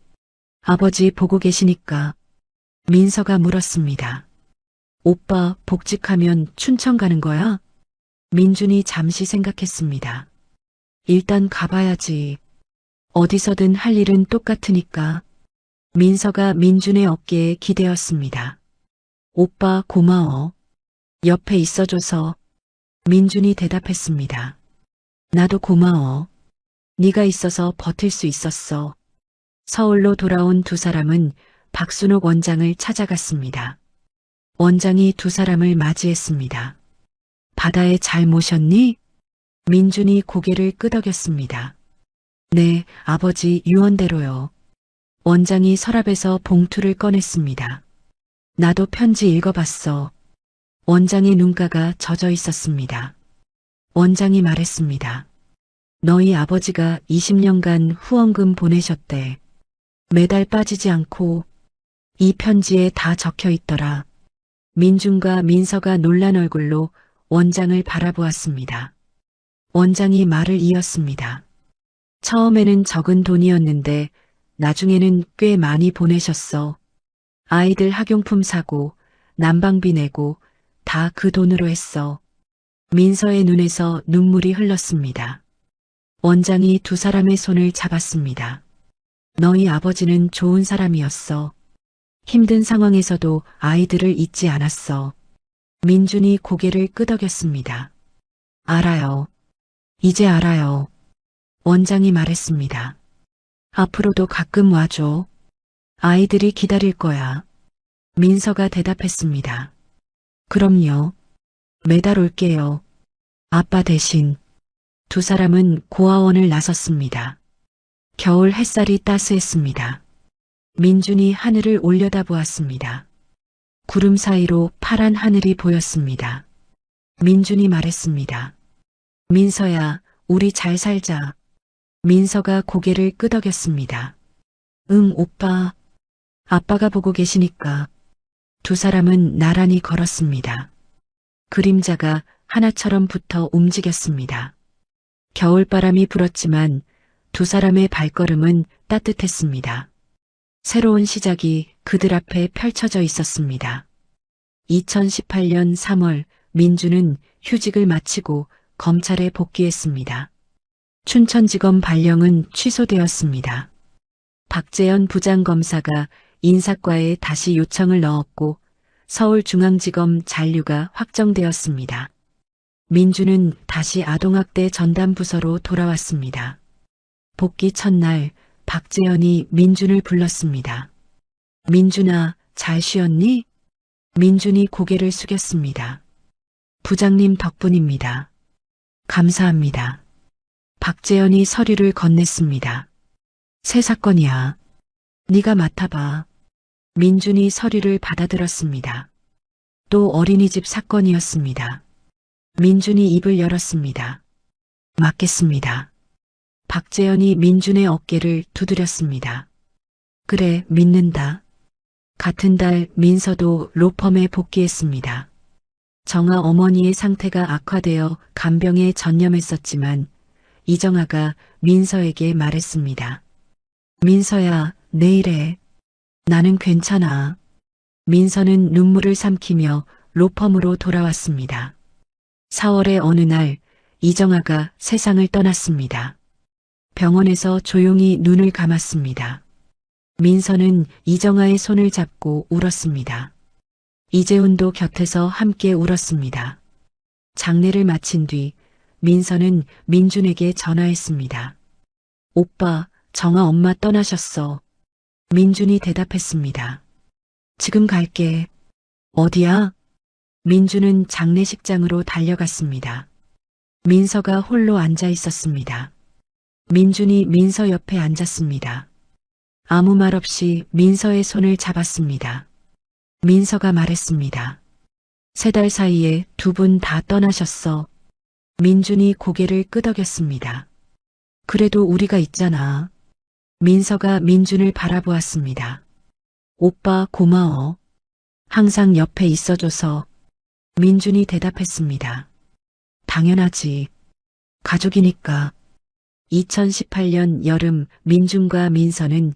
아버지 보고 계시니까. 민서가 물었습니다. 오빠, 복직하면 춘천 가는 거야? 민준이 잠시 생각했습니다. 일단 가봐야지. 어디서든 할 일은 똑같으니까. 민서가 민준의 어깨에 기대었습니다. 오빠, 고마워. 옆에 있어줘서. 민준이 대답했습니다. 나도 고마워. 네가 있어서 버틸 수 있었어. 서울로 돌아온 두 사람은 박순옥 원장을 찾아갔습니다. 원장이 두 사람을 맞이했습니다. 바다에 잘 모셨니? 민준이 고개를 끄덕였습니다. 네, 아버지, 유언대로요. 원장이 서랍에서 봉투를 꺼냈습니다. 나도 편지 읽어봤어. 원장의 눈가가 젖어 있었습니다. 원장이 말했습니다. 너희 아버지가 20년간 후원금 보내셨대. 매달 빠지지 않고 이 편지에 다 적혀 있더라. 민준과 민서가 놀란 얼굴로 원장을 바라보았습니다. 원장이 말을 이었습니다. 처음에는 적은 돈이었는데 나중에는 꽤 많이 보내셨어. 아이들 학용품 사고 난방비 내고 다 그 돈으로 했어. 민서의 눈에서 눈물이 흘렀습니다. 원장이 두 사람의 손을 잡았습니다. 너희 아버지는 좋은 사람이었어. 힘든 상황에서도 아이들을 잊지 않았어. 민준이 고개를 끄덕였습니다. 알아요. 이제 알아요. 원장이 말했습니다. 앞으로도 가끔 와줘. 아이들이 기다릴 거야. 민서가 대답했습니다. 그럼요. 매달 올게요. 아빠 대신. 두 사람은 고아원을 나섰습니다. 겨울 햇살이 따스했습니다. 민준이 하늘을 올려다보았습니다. 구름 사이로 파란 하늘이 보였습니다. 민준이 말했습니다. 민서야, 우리 잘 살자. 민서가 고개를 끄덕였습니다. 응, 오빠. 아빠가 보고 계시니까. 두 사람은 나란히 걸었습니다. 그림자가 하나처럼 붙어 움직였습니다. 겨울바람이 불었지만 두 사람의 발걸음은 따뜻했습니다. 새로운 시작이 그들 앞에 펼쳐져 있었습니다. 2018년 3월 민주는 휴직을 마치고 검찰에 복귀했습니다. 춘천지검 발령은 취소되었습니다. 박재현 부장검사가 인사과에 다시 요청을 넣었고 서울중앙지검 잔류가 확정되었습니다. 민주는 다시 아동학대 전담부서로 돌아왔습니다. 복귀 첫날 박재현이 민준을 불렀습니다. 민준아, 잘 쉬었니? 민준이 고개를 숙였습니다. 부장님 덕분입니다. 감사합니다. 박재현이 서류를 건넸습니다. 새 사건이야. 네가 맡아봐. 민준이 서류를 받아들었습니다. 또 어린이집 사건이었습니다. 민준이 입을 열었습니다. 맡겠습니다. 박재현이 민준의 어깨를 두드렸습니다. 그래, 믿는다. 같은 달 민서도 로펌에 복귀했습니다. 정아 어머니의 상태가 악화되어 간병에 전념했었지만 이정아가 민서에게 말했습니다. 민서야, 내일 해. 나는 괜찮아. 민서는 눈물을 삼키며 로펌으로 돌아왔습니다. 4월의 어느 날 이정아가 세상을 떠났습니다. 병원에서 조용히 눈을 감았습니다. 민서는 이정아의 손을 잡고 울었습니다. 이재훈도 곁에서 함께 울었습니다. 장례를 마친 뒤 민서는 민준에게 전화했습니다. 오빠, 정아 엄마 떠나셨어. 민준이 대답했습니다. 지금 갈게. 어디야? 민준은 장례식장으로 달려갔습니다. 민서가 홀로 앉아 있었습니다. 민준이 민서 옆에 앉았습니다. 아무 말 없이 민서의 손을 잡았습니다. 민서가 말했습니다. 3달 사이에 2분 다 떠나셨어. 민준이 고개를 끄덕였습니다. 그래도 우리가 있잖아. 민서가 민준을 바라보았습니다. 오빠 고마워. 항상 옆에 있어줘서. 민준이 대답했습니다. 당연하지. 가족이니까. 2018년 여름 민준과 민서는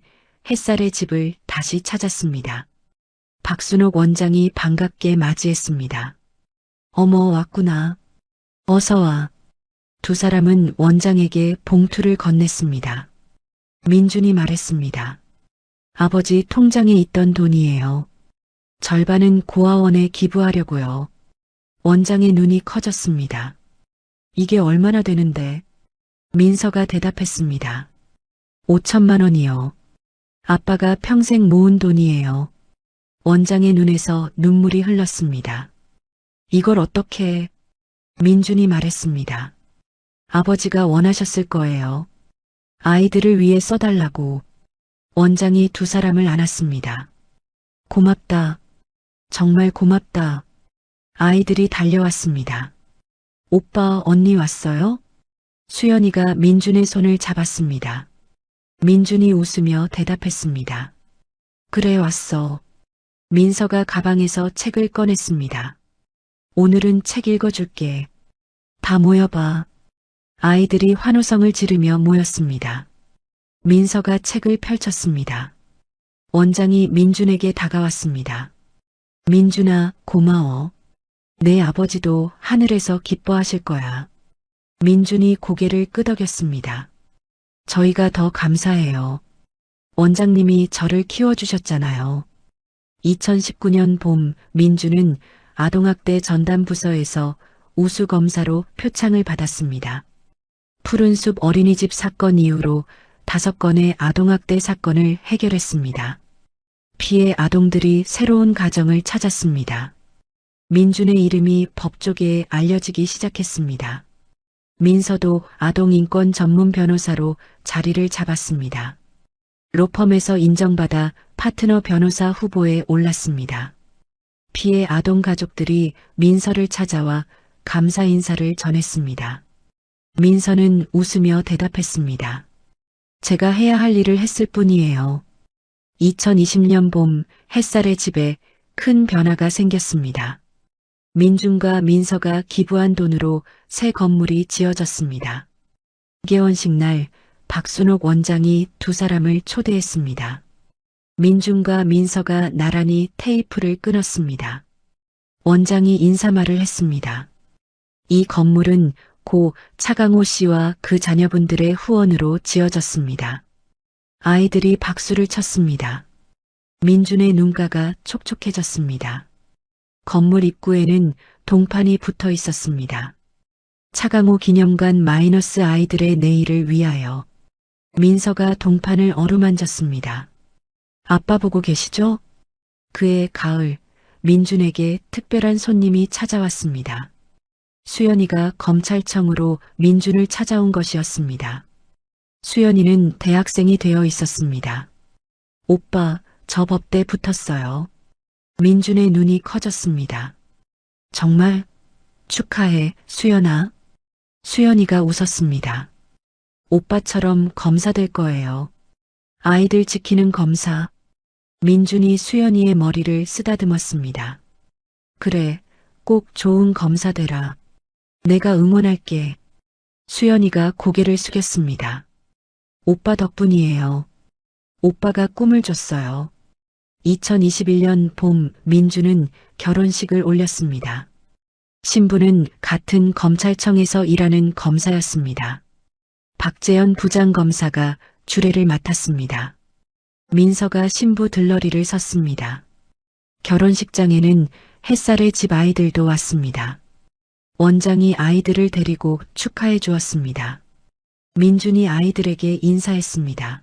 햇살의 집을 다시 찾았습니다. 박순옥 원장이 반갑게 맞이했습니다. 어머, 왔구나. 어서 와. 2 사람은 원장에게 봉투를 건넸습니다. 민준이 말했습니다. 아버지 통장에 있던 돈이에요. 절반은 고아원에 기부하려고요. 원장의 눈이 커졌습니다. 이게 얼마나 되는데? 민서가 대답했습니다. 5천만 원이요. 아빠가 평생 모은 돈이에요. 원장의 눈에서 눈물이 흘렀습니다. 이걸 어떻게? 민준이 말했습니다. 아버지가 원하셨을 거예요. 아이들을 위해 써달라고. 원장이 2 사람을 안았습니다. 고맙다. 정말 고맙다. 아이들이 달려왔습니다. 오빠, 언니 왔어요? 수연이가 민준의 손을 잡았습니다. 민준이 웃으며 대답했습니다. 그래, 왔어. 민서가 가방에서 책을 꺼냈습니다. 오늘은 책 읽어줄게. 다 모여봐. 아이들이 환호성을 지르며 모였습니다. 민서가 책을 펼쳤습니다. 원장이 민준에게 다가왔습니다. 민준아, 고마워. 내 아버지도 하늘에서 기뻐하실 거야. 민준이 고개를 끄덕였습니다. 저희가 더 감사해요. 원장님이 저를 키워주셨잖아요. 2019년 봄 민준은 아동학대 전담부서에서 우수검사로 표창을 받았습니다. 푸른숲 어린이집 사건 이후로 5건의 아동학대 사건을 해결했습니다. 피해 아동들이 새로운 가정을 찾았습니다. 민준의 이름이 법조계에 알려지기 시작했습니다. 민서도 아동인권 전문 변호사로 자리를 잡았습니다. 로펌에서 인정받아 파트너 변호사 후보에 올랐습니다. 피해 아동 가족들이 민서를 찾아와 감사 인사를 전했습니다. 민서는 웃으며 대답했습니다. 제가 해야 할 일을 했을 뿐이에요. 2020년 봄 햇살의 집에 큰 변화가 생겼습니다. 민준과 민서가 기부한 돈으로 새 건물이 지어졌습니다. 개원식 날 박순옥 원장이 2 사람을 초대했습니다. 민준과 민서가 나란히 테이프를 끊었습니다. 원장이 인사말을 했습니다. 이 건물은 고 차강호 씨와 그 자녀분들의 후원으로 지어졌습니다. 아이들이 박수를 쳤습니다. 민준의 눈가가 촉촉해졌습니다. 건물 입구에는 동판이 붙어 있었습니다. 차강호 기념관 마이너스 아이들의 내일을 위하여. 민서가 동판을 어루만졌습니다. 아빠 보고 계시죠? 그해 가을, 민준에게 특별한 손님이 찾아왔습니다. 수연이가 검찰청으로 민준을 찾아온 것이었습니다. 수연이는 대학생이 되어 있었습니다. 오빠, 저 법대 붙었어요. 민준의 눈이 커졌습니다. 정말? 축하해, 수연아. 수연이가 웃었습니다. 오빠처럼 검사 될 거예요. 아이들 지키는 검사. 민준이 수연이의 머리를 쓰다듬었습니다. 그래, 꼭 좋은 검사 되라. 내가 응원할게. 수연이가 고개를 숙였습니다. 오빠 덕분이에요. 오빠가 꿈을 줬어요. 2021년 봄 민주는 결혼식을 올렸습니다. 신부는 같은 검찰청에서 일하는 검사였습니다. 박재현 부장검사가 주례를 맡았습니다. 민서가 신부 들러리를 섰습니다. 결혼식장에는 햇살의 집 아이들도 왔습니다. 원장이 아이들을 데리고 축하해 주었습니다. 민준이 아이들에게 인사했습니다.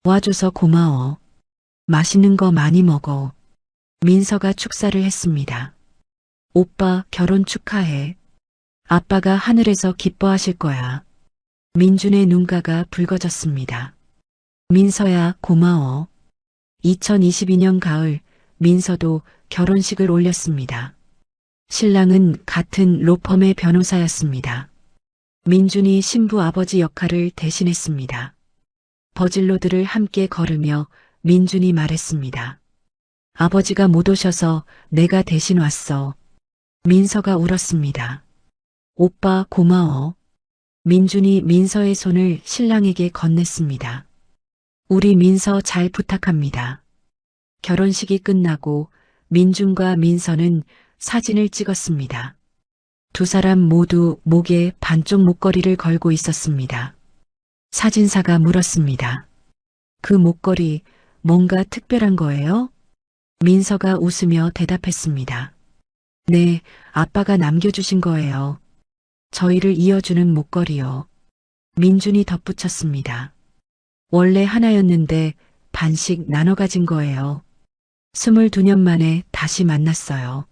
와줘서 고마워. 맛있는 거 많이 먹어. 민서가 축사를 했습니다. 오빠 결혼 축하해. 아빠가 하늘에서 기뻐하실 거야. 민준의 눈가가 붉어졌습니다. 민서야 고마워. 2022년 가을 민서도 결혼식을 올렸습니다. 신랑은 같은 로펌의 변호사였습니다. 민준이 신부 아버지 역할을 대신했습니다. 버질로드를 함께 걸으며 민준이 말했습니다. 아버지가 못 오셔서 내가 대신 왔어. 민서가 울었습니다. 오빠 고마워. 민준이 민서의 손을 신랑에게 건넸습니다. 우리 민서 잘 부탁합니다. 결혼식이 끝나고 민준과 민서는 사진을 찍었습니다. 두 사람 모두 목에 반쪽 목걸이를 걸고 있었습니다. 사진사가 물었습니다. 그 목걸이 뭔가 특별한 거예요? 민서가 웃으며 대답했습니다. 네, 아빠가 남겨주신 거예요. 저희를 이어주는 목걸이요. 민준이 덧붙였습니다. 원래 하나였는데 반씩 나눠 가진 거예요. 22년 만에 다시 만났어요.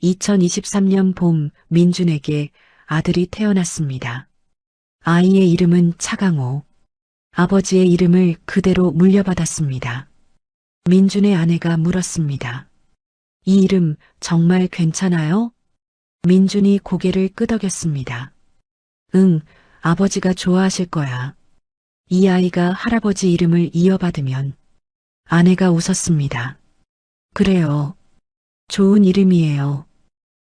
2023년 봄 민준에게 아들이 태어났습니다. 아이의 이름은 차강호. 아버지의 이름을 그대로 물려받았습니다. 민준의 아내가 물었습니다. 이 이름 정말 괜찮아요? 민준이 고개를 끄덕였습니다. 응, 아버지가 좋아하실 거야. 이 아이가 할아버지 이름을 이어받으면. 아내가 웃었습니다. 그래요. 좋은 이름이에요.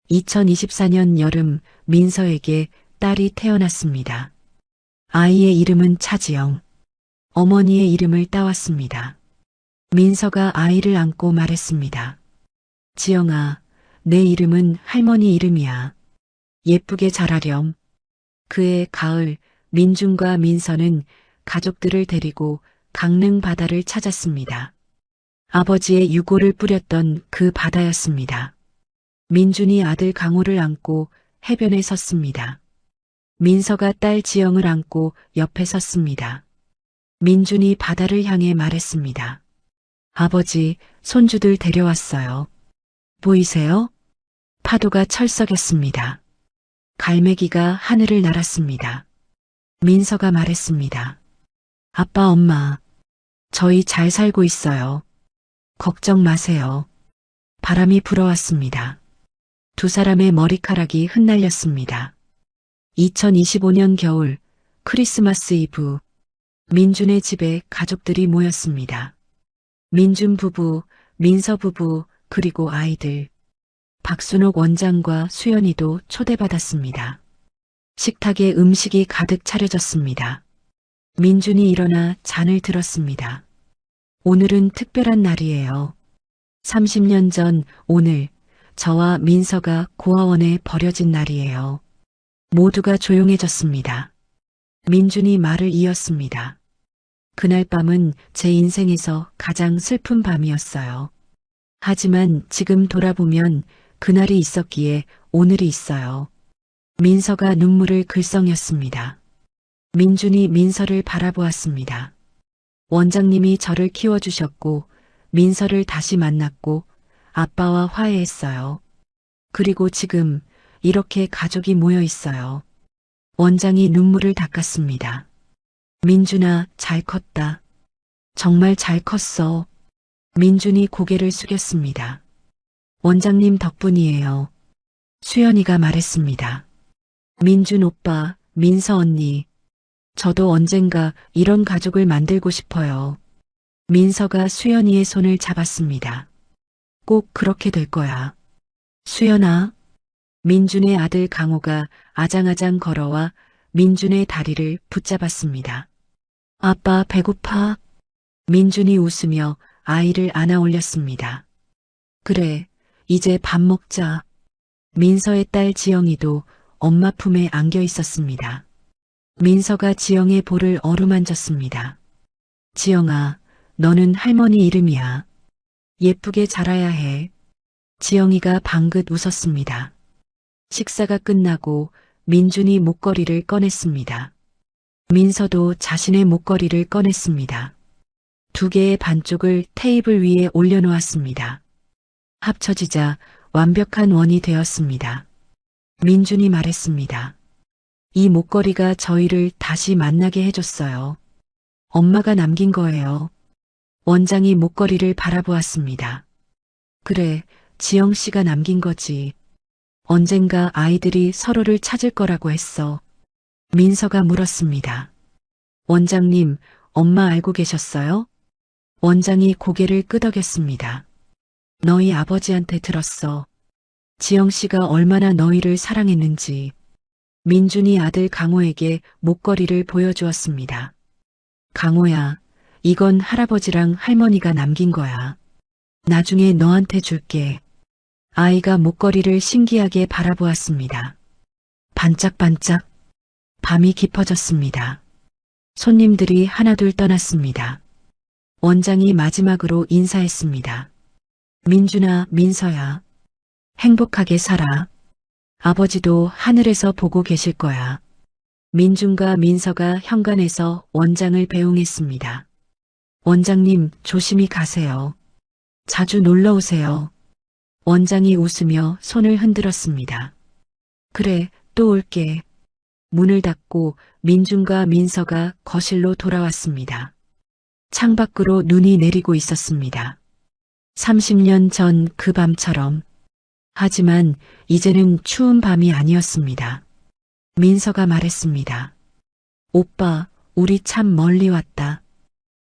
2024년 여름 민서에게 딸이 태어났습니다. 아이의 이름은 차지영. 어머니의 이름을 따왔습니다. 민서가 아이를 안고 말했습니다. 지영아, 내 이름은 할머니 이름이야. 예쁘게 자라렴. 그해 가을 민준과 민서는 가족들을 데리고 강릉 바다를 찾았습니다. 아버지의 유골을 뿌렸던 그 바다였습니다. 민준이 아들 강호를 안고 해변에 섰습니다. 민서가 딸 지영을 안고 옆에 섰습니다. 민준이 바다를 향해 말했습니다. 아버지, 손주들 데려왔어요. 보이세요? 파도가 철썩였습니다. 갈매기가 하늘을 날았습니다. 민서가 말했습니다. 아빠, 엄마, 저희 잘 살고 있어요. 걱정 마세요. 바람이 불어왔습니다. 두 사람의 머리카락이 흩날렸습니다. 2025년 겨울 크리스마스 이브 민준의 집에 가족들이 모였습니다. 민준 부부, 민서 부부, 그리고 아이들. 박순옥 원장과 수연이도 초대받았습니다. 식탁에 음식이 가득 차려졌습니다. 민준이 일어나 잔을 들었습니다. 오늘은 특별한 날이에요. 30년 전 오늘 저와 민서가 고아원에 버려진 날이에요. 모두가 조용해졌습니다. 민준이 말을 이었습니다. 그날 밤은 제 인생에서 가장 슬픈 밤이었어요. 하지만 지금 돌아보면 그날이 있었기에 오늘이 있어요. 민서가 눈물을 글썽였습니다. 민준이 민서를 바라보았습니다. 원장님이 저를 키워주셨고 민서를 다시 만났고 아빠와 화해했어요. 그리고 지금 이렇게 가족이 모여 있어요. 원장이 눈물을 닦았습니다. 민준아, 잘 컸다. 정말 잘 컸어. 민준이 고개를 숙였습니다. 원장님 덕분이에요. 수연이가 말했습니다. 민준 오빠, 민서 언니, 저도 언젠가 이런 가족을 만들고 싶어요. 민서가 수연이의 손을 잡았습니다. 꼭 그렇게 될 거야. 수연아. 민준의 아들 강호가 아장아장 걸어와 민준의 다리를 붙잡았습니다. 아빠 배고파. 민준이 웃으며 아이를 안아 올렸습니다. 그래, 이제 밥 먹자. 민서의 딸 지영이도 엄마 품에 안겨 있었습니다. 민서가 지영의 볼을 어루만졌습니다. 지영아, 너는 할머니 이름이야. 예쁘게 자라야 해. 지영이가 방긋 웃었습니다. 식사가 끝나고 민준이 목걸이를 꺼냈습니다. 민서도 자신의 목걸이를 꺼냈습니다. 두 개의 반쪽을 테이블 위에 올려놓았습니다. 합쳐지자 완벽한 원이 되었습니다. 민준이 말했습니다. 이 목걸이가 저희를 다시 만나게 해줬어요. 엄마가 남긴 거예요. 원장이 목걸이를 바라보았습니다. 그래, 지영 씨가 남긴 거지. 언젠가 아이들이 서로를 찾을 거라고 했어. 민서가 물었습니다. 원장님, 엄마 알고 계셨어요? 원장이 고개를 끄덕였습니다. 너희 아버지한테 들었어. 지영 씨가 얼마나 너희를 사랑했는지. 민준이 아들 강호에게 목걸이를 보여주었습니다. 강호야, 이건 할아버지랑 할머니가 남긴 거야. 나중에 너한테 줄게. 아이가 목걸이를 신기하게 바라보았습니다. 반짝반짝. 밤이 깊어졌습니다. 손님들이 하나둘 떠났습니다. 원장이 마지막으로 인사했습니다. 민준아, 민서야. 행복하게 살아. 아버지도 하늘에서 보고 계실 거야. 민준과 민서가 현관에서 원장을 배웅했습니다. 원장님, 조심히 가세요. 자주 놀러 오세요. 원장이 웃으며 손을 흔들었습니다. 그래, 또 올게. 문을 닫고 민준과 민서가 거실로 돌아왔습니다. 창밖으로 눈이 내리고 있었습니다. 30년 전 그 밤처럼. 하지만 이제는 추운 밤이 아니었습니다. 민서가 말했습니다. 오빠, 우리 참 멀리 왔다.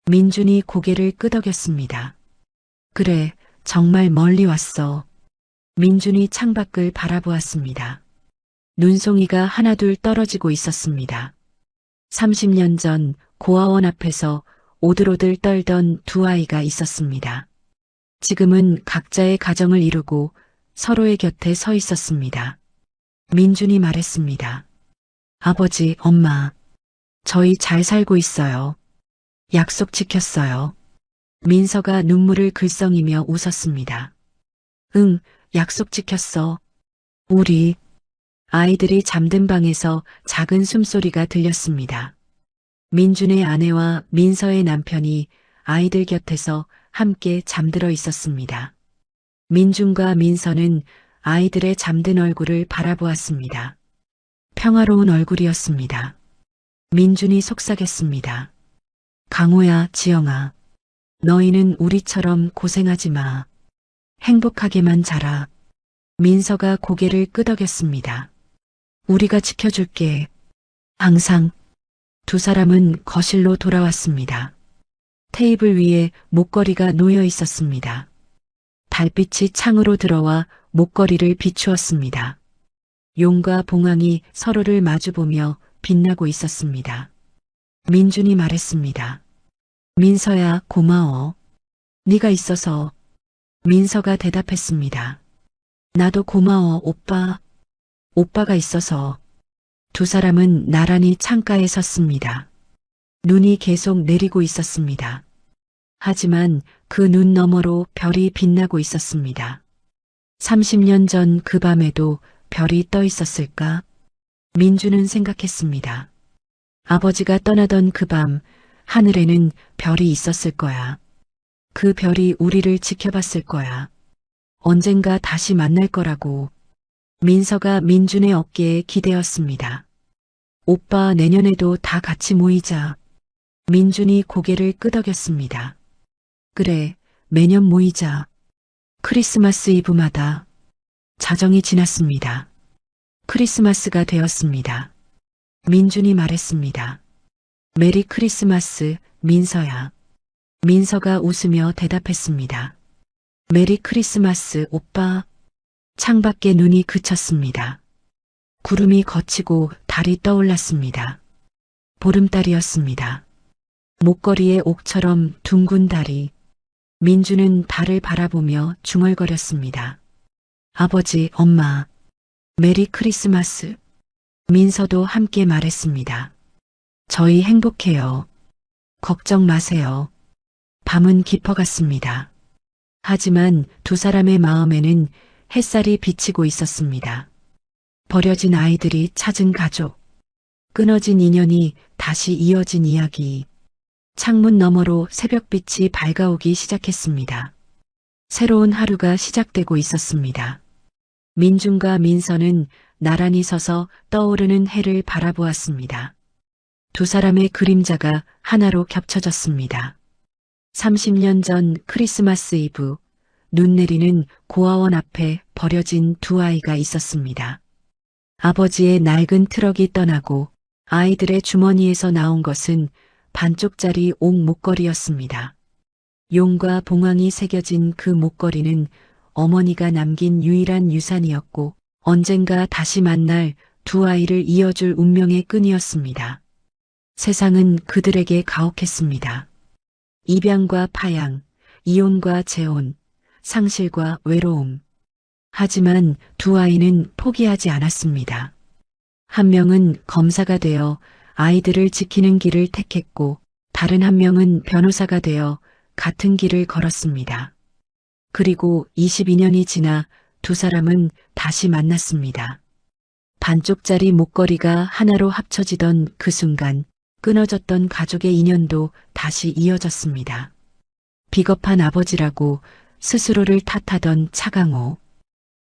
민준이 고개를 끄덕였습니다. 그래, 정말 멀리 왔어. 민준이 창밖을 바라보았습니다. 눈송이가 하나둘 떨어지고 있었습니다. 30년 전 고아원 앞에서 오들오들 떨던 두 아이가 있었습니다. 지금은 각자의 가정을 이루고 서로의 곁에 서 있었습니다. 민준이 말했습니다. 아버지, 엄마, 저희 잘 살고 있어요. 약속 지켰어요. 민서가 눈물을 글썽이며 웃었습니다. 응, 약속 지켰어. 우리. 아이들이 잠든 방에서 작은 숨소리가 들렸습니다. 민준의 아내와 민서의 남편이 아이들 곁에서 함께 잠들어 있었습니다. 민준과 민서는 아이들의 잠든 얼굴을 바라보았습니다. 평화로운 얼굴이었습니다. 민준이 속삭였습니다. 강호야, 지영아. 너희는 우리처럼 고생하지 마. 행복하게만 자라. 민서가 고개를 끄덕였습니다. 우리가 지켜줄게. 항상. 두 사람은 거실로 돌아왔습니다. 테이블 위에 목걸이가 놓여 있었습니다. 달빛이 창으로 들어와 목걸이를 비추었습니다. 용과 봉황이 서로를 마주보며 빛나고 있었습니다. 민준이 말했습니다. 민서야, 고마워. 네가 있어서. 민서가 대답했습니다. 나도 고마워, 오빠. 오빠가 있어서. 두 사람은 나란히 창가에 섰습니다. 눈이 계속 내리고 있었습니다. 하지만 그 눈 너머로 별이 빛나고 있었습니다. 30년 전 그 밤에도 별이 떠 있었을까? 민주는 생각했습니다. 아버지가 떠나던 그 밤, 하늘에는 별이 있었을 거야. 그 별이 우리를 지켜봤을 거야. 언젠가 다시 만날 거라고. 민서가 민준의 어깨에 기대었습니다. 오빠, 내년에도 다 같이 모이자. 민준이 고개를 끄덕였습니다. 그래, 매년 모이자. 크리스마스 이브마다. 자정이 지났습니다. 크리스마스가 되었습니다. 민준이 말했습니다. 메리 크리스마스, 민서야. 민서가 웃으며 대답했습니다. 메리 크리스마스, 오빠. 창밖에 눈이 그쳤습니다. 구름이 걷히고 달이 떠올랐습니다. 보름달이었습니다. 목걸이의 옥처럼 둥근 달이. 민주는 달을 바라보며 중얼거렸습니다. 아버지, 엄마, 메리 크리스마스. 민서도 함께 말했습니다. 저희 행복해요. 걱정 마세요. 밤은 깊어갔습니다. 하지만 두 사람의 마음에는 햇살이 비치고 있었습니다. 버려진 아이들이 찾은 가족, 끊어진 인연이 다시 이어진 이야기. 창문 너머로 새벽빛이 밝아오기 시작했습니다. 새로운 하루가 시작되고 있었습니다. 민준과 민서는 나란히 서서 떠오르는 해를 바라보았습니다. 두 사람의 그림자가 하나로 겹쳐졌습니다. 30년 전 크리스마스 이브, 눈 내리는 고아원 앞에 버려진 두 아이가 있었습니다. 아버지의 낡은 트럭이 떠나고 아이들의 주머니에서 나온 것은 반쪽짜리 옥 목걸이였습니다. 용과 봉황이 새겨진 그 목걸이는 어머니가 남긴 유일한 유산이었고 언젠가 다시 만날 두 아이를 이어줄 운명의 끈이었습니다. 세상은 그들에게 가혹했습니다. 입양과 파양, 이혼과 재혼, 상실과 외로움. 하지만 두 아이는 포기하지 않았습니다. 한 명은 검사가 되어 아이들을 지키는 길을 택했고 다른 한 명은 변호사가 되어 같은 길을 걸었습니다. 그리고 22년이 지나 두 사람은 다시 만났습니다. 반쪽짜리 목걸이가 하나로 합쳐지던 그 순간 끊어졌던 가족의 인연도 다시 이어졌습니다. 비겁한 아버지라고 스스로를 탓하던 차강호.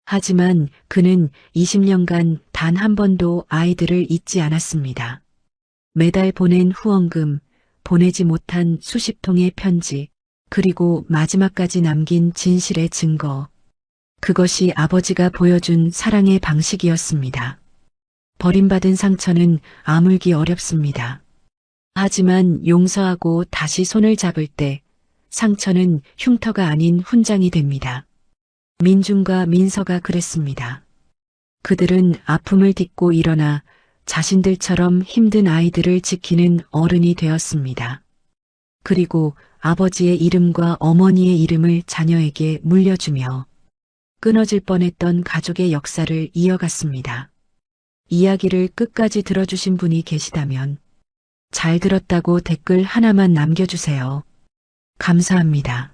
하지만 그는 20년간 단 한 번도 아이들을 잊지 않았습니다. 매달 보낸 후원금, 보내지 못한 수십 통의 편지, 그리고 마지막까지 남긴 진실의 증거. 그것이 아버지가 보여준 사랑의 방식이었습니다. 버림받은 상처는 아물기 어렵습니다. 하지만 용서하고 다시 손을 잡을 때 상처는 흉터가 아닌 훈장이 됩니다. 민준과 민서가 그랬습니다. 그들은 아픔을 딛고 일어나 자신들처럼 힘든 아이들을 지키는 어른이 되었습니다. 그리고 아버지의 이름과 어머니의 이름을 자녀에게 물려주며 끊어질 뻔했던 가족의 역사를 이어갔습니다. 이야기를 끝까지 들어주신 분이 계시다면 잘 들었다고 댓글 하나만 남겨주세요. 감사합니다.